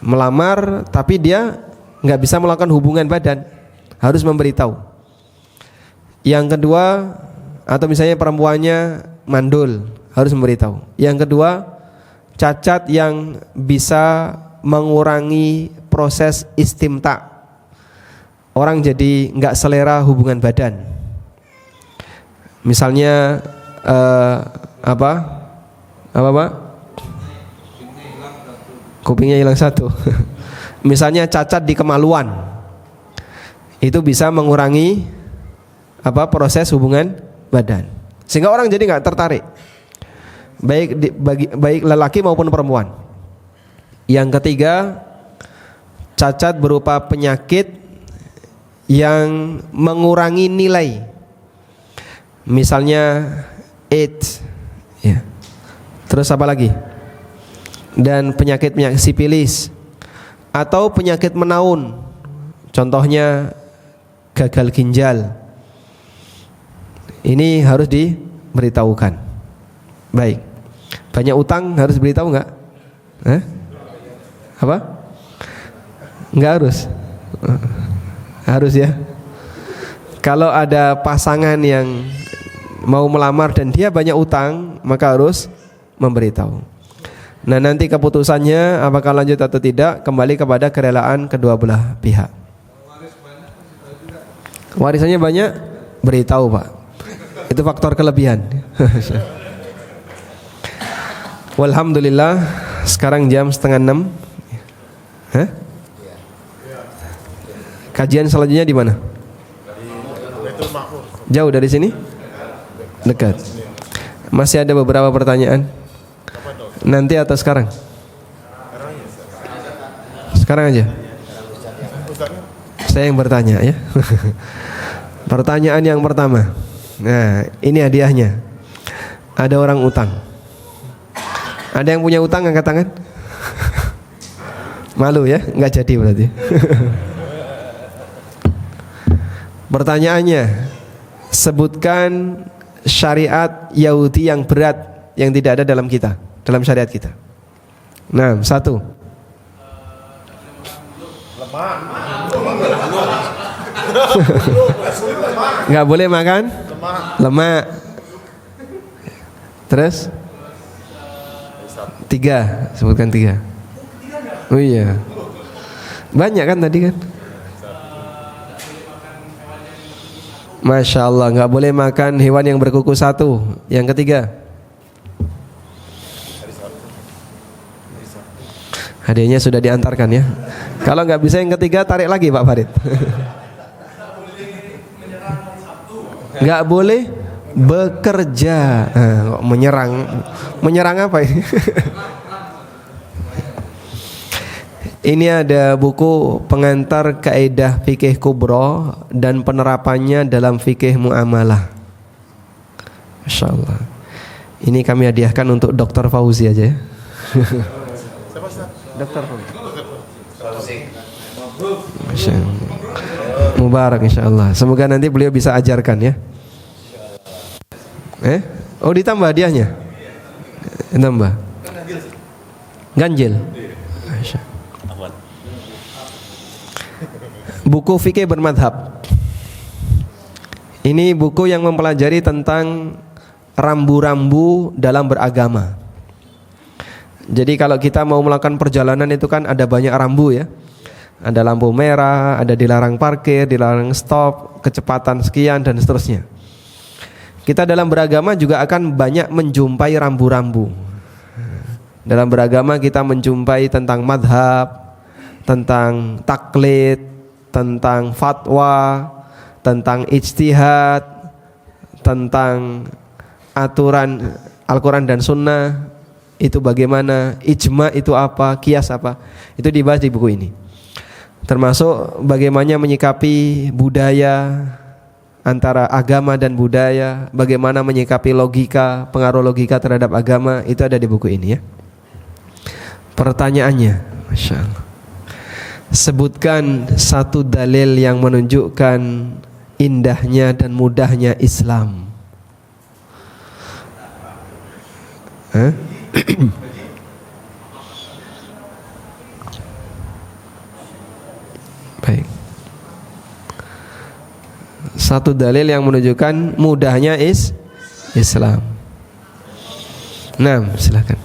Melamar tapi dia nggak bisa melakukan hubungan badan, harus memberitahu. Yang kedua, atau misalnya perempuannya mandul, harus memberitahu. Yang kedua, cacat yang bisa mengurangi proses istimta. Orang jadi nggak selera hubungan badan. Misalnya apa Pak? Kupingnya hilang satu. Misalnya cacat di kemaluan, itu bisa mengurangi proses hubungan badan, sehingga orang jadi nggak tertarik, baik lelaki maupun perempuan. Yang ketiga, cacat berupa penyakit yang mengurangi nilai, misalnya AIDS, ya. Terus apa lagi? Dan penyakit sipilis atau penyakit menaun, contohnya gagal ginjal. Ini harus diberitahukan. Baik. Banyak utang harus beritahu nggak? Apa? Nggak harus. Harus ya. Kalau ada pasangan yang mau melamar dan dia banyak utang, maka harus memberitahu. Nah, nanti keputusannya apakah lanjut atau tidak kembali kepada kerelaan kedua belah pihak. Warisannya banyak, beritahu Pak. Itu faktor kelebihan. Walhamdulillah, sekarang jam 5:30. Kajian selanjutnya di mana? Jauh dari sini? Dekat. Masih ada beberapa pertanyaan. Nanti atau sekarang? Sekarang aja. Saya yang bertanya ya. Pertanyaan yang pertama. Nah, ini hadiahnya. Ada orang utang. Ada yang punya utang, angkat tangan. Malu ya, nggak jadi berarti. Pertanyaannya, sebutkan syariat Yahudi yang berat yang tidak ada dalam kita, dalam syariat kita. Nah, 1. Nggak boleh makan lemak. Terus 3, sebutkan 3. Oh iya, banyak kan tadi kan. Masya Allah, nggak boleh makan hewan yang berkuku 1. Yang ketiga, hadiahnya sudah diantarkan ya. Kalau nggak bisa yang ketiga, tarik lagi Pak Farid. Nggak boleh bekerja. Menyerang apa ini? Ini ada buku pengantar kaidah fikih kubro dan penerapannya dalam fikih muamalah. Masya Allah. Ini kami hadiahkan untuk Dr. Fauzi aja ya. Dr. Fauzi. Masya Allah. Mubarak insya Allah. Semoga nanti beliau bisa ajarkan ya. Oh, ditambah hadiahnya? Tambah. Ganjil. Masya Allah. Buku fikih bermadhab. Ini buku yang mempelajari tentang rambu-rambu dalam beragama. Jadi kalau kita mau melakukan perjalanan itu kan ada banyak rambu ya. Ada lampu merah, ada dilarang parkir, dilarang stop, kecepatan sekian dan seterusnya. Kita dalam beragama juga akan banyak menjumpai rambu-rambu. Dalam beragama kita menjumpai tentang madhab, tentang taklid, tentang fatwa, tentang ijtihad, tentang aturan Al-Quran dan Sunnah itu bagaimana, ijma itu apa, qiyas apa, itu dibahas di buku ini. Termasuk bagaimana menyikapi budaya antara agama dan budaya, bagaimana menyikapi logika, pengaruh logika terhadap agama, itu ada di buku ini ya. Pertanyaannya, Masya Allah, sebutkan satu dalil yang menunjukkan indahnya dan mudahnya Islam. Hah? Baik. Satu dalil yang menunjukkan mudahnya Islam. Nah, silakan.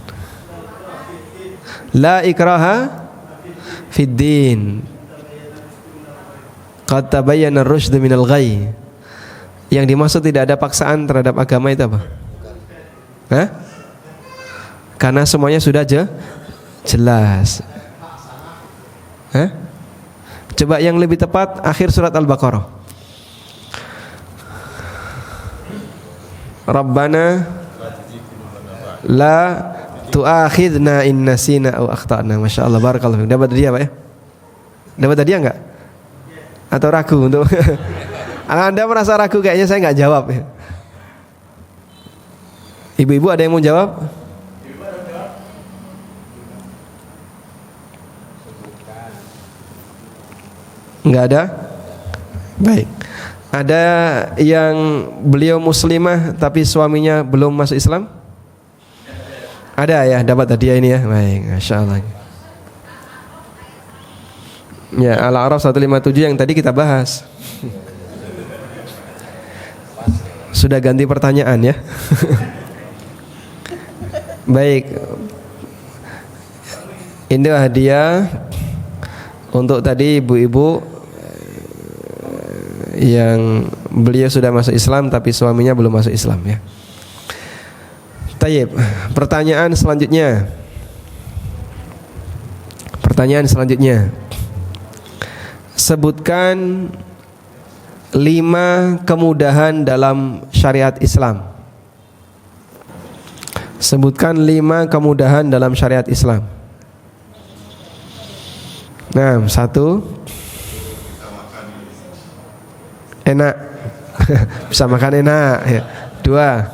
La ikraha fid din. Qad tabayyana ar-rusyd minal ghayy. Yang dimaksud tidak ada paksaan terhadap agama itu apa? Hah? Karena semuanya sudah jelas. Hah? Coba yang lebih tepat akhir surat Al-Baqarah. Rabbana la tu'akhidna in nasina aw akhtana. Masya Allah, barakallahu fiik. Dapat dia Pak ya? Dapat dia enggak? Atau ragu untuk Anda merasa ragu kayaknya saya enggak jawab ya. Ibu-ibu ada yang mau jawab? Enggak ada? Baik. Ada yang beliau muslimah tapi suaminya belum masuk Islam? Ada ya, dapat hadiah ini ya. Baik, Masya Allah. Ya, Al-A'raf 157 yang tadi kita bahas. Sudah ganti pertanyaan ya. Baik. Ini hadiah untuk tadi ibu-ibu yang beliau sudah masuk Islam tapi suaminya belum masuk Islam ya. Tayyib. Pertanyaan selanjutnya. Sebutkan 5 kemudahan dalam syariat Islam. Sebutkan 5 kemudahan dalam syariat Islam. Nah, 1, enak. Bisa makan enak ya. 2,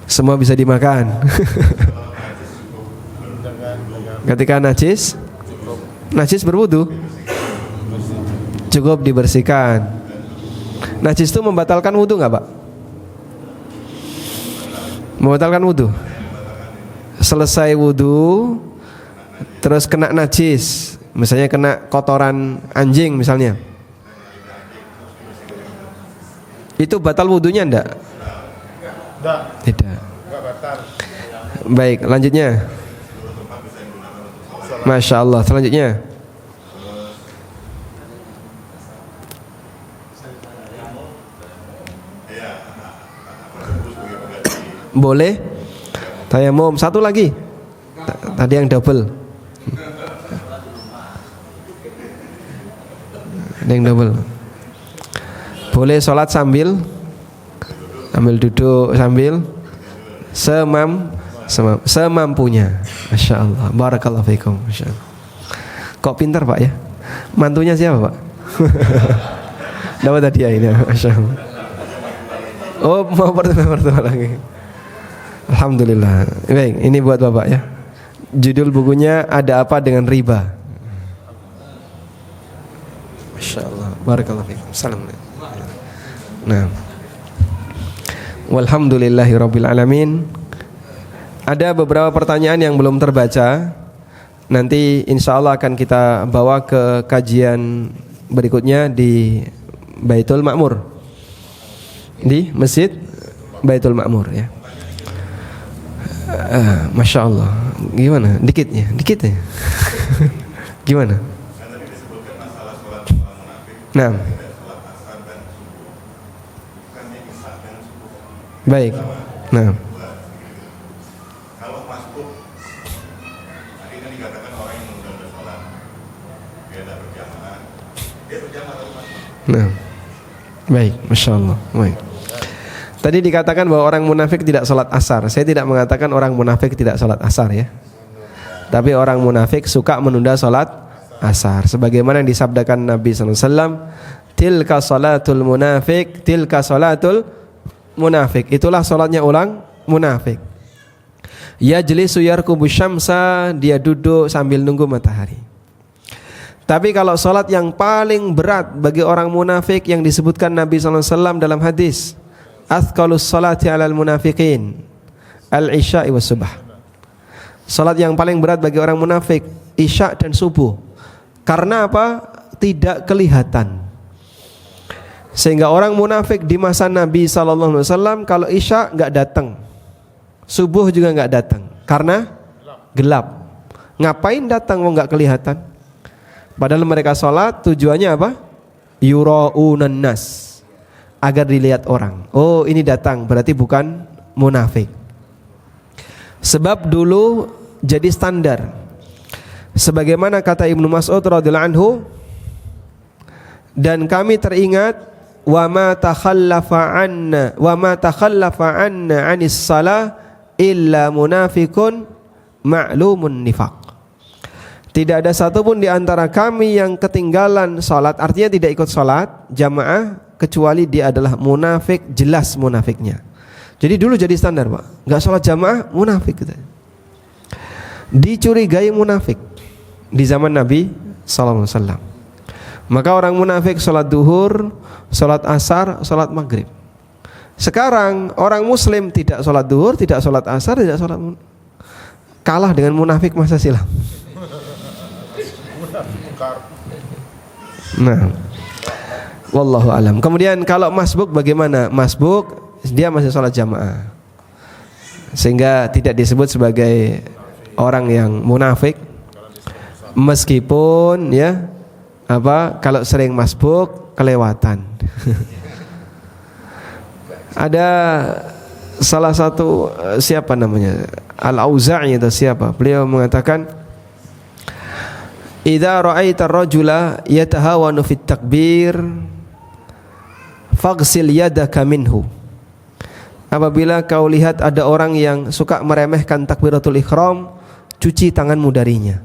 semua bisa dimakan. Ketika najis berwudu, cukup dibersihkan. Najis itu membatalkan wudu nggak Pak? Membatalkan wudu. Selesai wudu, terus kena najis, misalnya kena kotoran anjing misalnya, itu batal wudunya enggak? Tidak. Baik, lanjutnya. Masya Allah, selanjutnya. Boleh tayamum. 1 lagi. Tadi yang double. Ada yang double. Boleh sholat sambil duduk, sambil semampunya. Masya Allah, barakallahu fiikum. Masya Allah. Kok pintar Pak ya? Mantunya siapa Pak? Dapat hadiah ini. Masya Allah. Oh, mau pertama lagi. Alhamdulillah. Baik, ini buat Bapak ya. Judul bukunya Ada Apa Dengan Riba. Masya Allah, barakallahu fiikum. Salam. Nah, walhamdulillahirabbil alamin. Ada beberapa pertanyaan yang belum terbaca. Nanti insya Allah akan kita bawa ke kajian berikutnya di Baitul Ma'mur, di Masjid Baitul Ma'mur ya. Masya Allah. Gimana? Dikit ya? Gimana? Nah, baik. Nah, baik, Masya Allah. Baik. Tadi dikatakan bahwa orang munafik tidak sholat asar. Saya tidak mengatakan orang munafik tidak sholat asar ya. Tapi orang munafik suka menunda sholat asar. Sebagaimana yang disabdakan Nabi SAW, tilka salatul munafik, tilka salatul munafik. Itulah salatnya orang munafik. Yajlisu yarkubu syamsa, dia duduk sambil nunggu matahari. Tapi kalau salat yang paling berat bagi orang munafik yang disebutkan Nabi SAW dalam hadis, athqalus salati alal munafiqin al-isya'i was subah. Salat yang paling berat bagi orang munafik isya dan subuh. Karena apa? Tidak kelihatan. Sehingga orang munafik di masa Nabi SAW kalau isya nggak datang, subuh juga nggak datang, karena gelap. Ngapain datang mau nggak kelihatan? Padahal mereka sholat tujuannya apa? Yura'unan nas, agar dilihat orang. Oh ini datang, berarti bukan munafik. Sebab dulu jadi standar. Sebagaimana kata Ibnu Mas'ud radhiyallahu anhu, dan kami teringat wa ma takhallafa anna anis salah illa munafikun ma'lumun nifaq. Tidak ada satupun di antara kami yang ketinggalan salat, artinya tidak ikut salat jamaah, kecuali dia adalah munafik, jelas munafiknya. Jadi dulu jadi standar, Pak. Enggak salat jamaah munafik gitu. Dicurigai munafik di zaman Nabi sallallahu alaihi wasallam. Maka orang munafik salat duhur, salat asar, salat maghrib. Sekarang orang muslim tidak salat duhur, tidak salat asar, tidak salat, kalah dengan munafik masa silam. Nah, wallahu alam. Kemudian kalau masbuk bagaimana? Masbuk dia masih salat jamaah, sehingga tidak disebut sebagai orang yang munafik. Meskipun ya kalau sering masbuk kelewatan. Ada salah satu siapa namanya, Al-Auza'i atau siapa, beliau mengatakan, idza ra'aita ar-rajula yatahawanu fit takbir faghsil yadaka minhu. Apabila kau lihat ada orang yang suka meremehkan takbiratul ihram, cuci tanganmu darinya.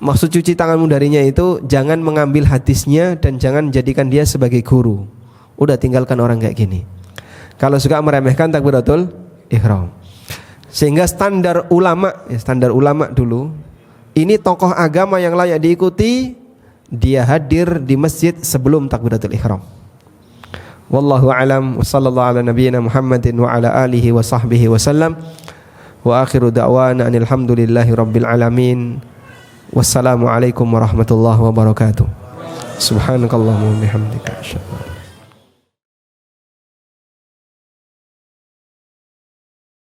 Maksud cuci tanganmu darinya itu jangan mengambil hadisnya dan jangan jadikan dia sebagai guru. Udah tinggalkan orang kayak gini. Kalau suka meremehkan takbiratul ihram. Sehingga standar ulama dulu, ini tokoh agama yang layak diikuti, dia hadir di masjid sebelum takbiratul ihram. Wallahu alam, wa sallallahu ala nabiyyina Muhammadin wa ala alihi wa sahbihi wa sallam. Wa akhiru da'wana alhamdulillahi rabbil alamin. Wassalamu alaikum warahmatullahi wabarakatuh. Subhanakallahumma wa bihamdika asyhadu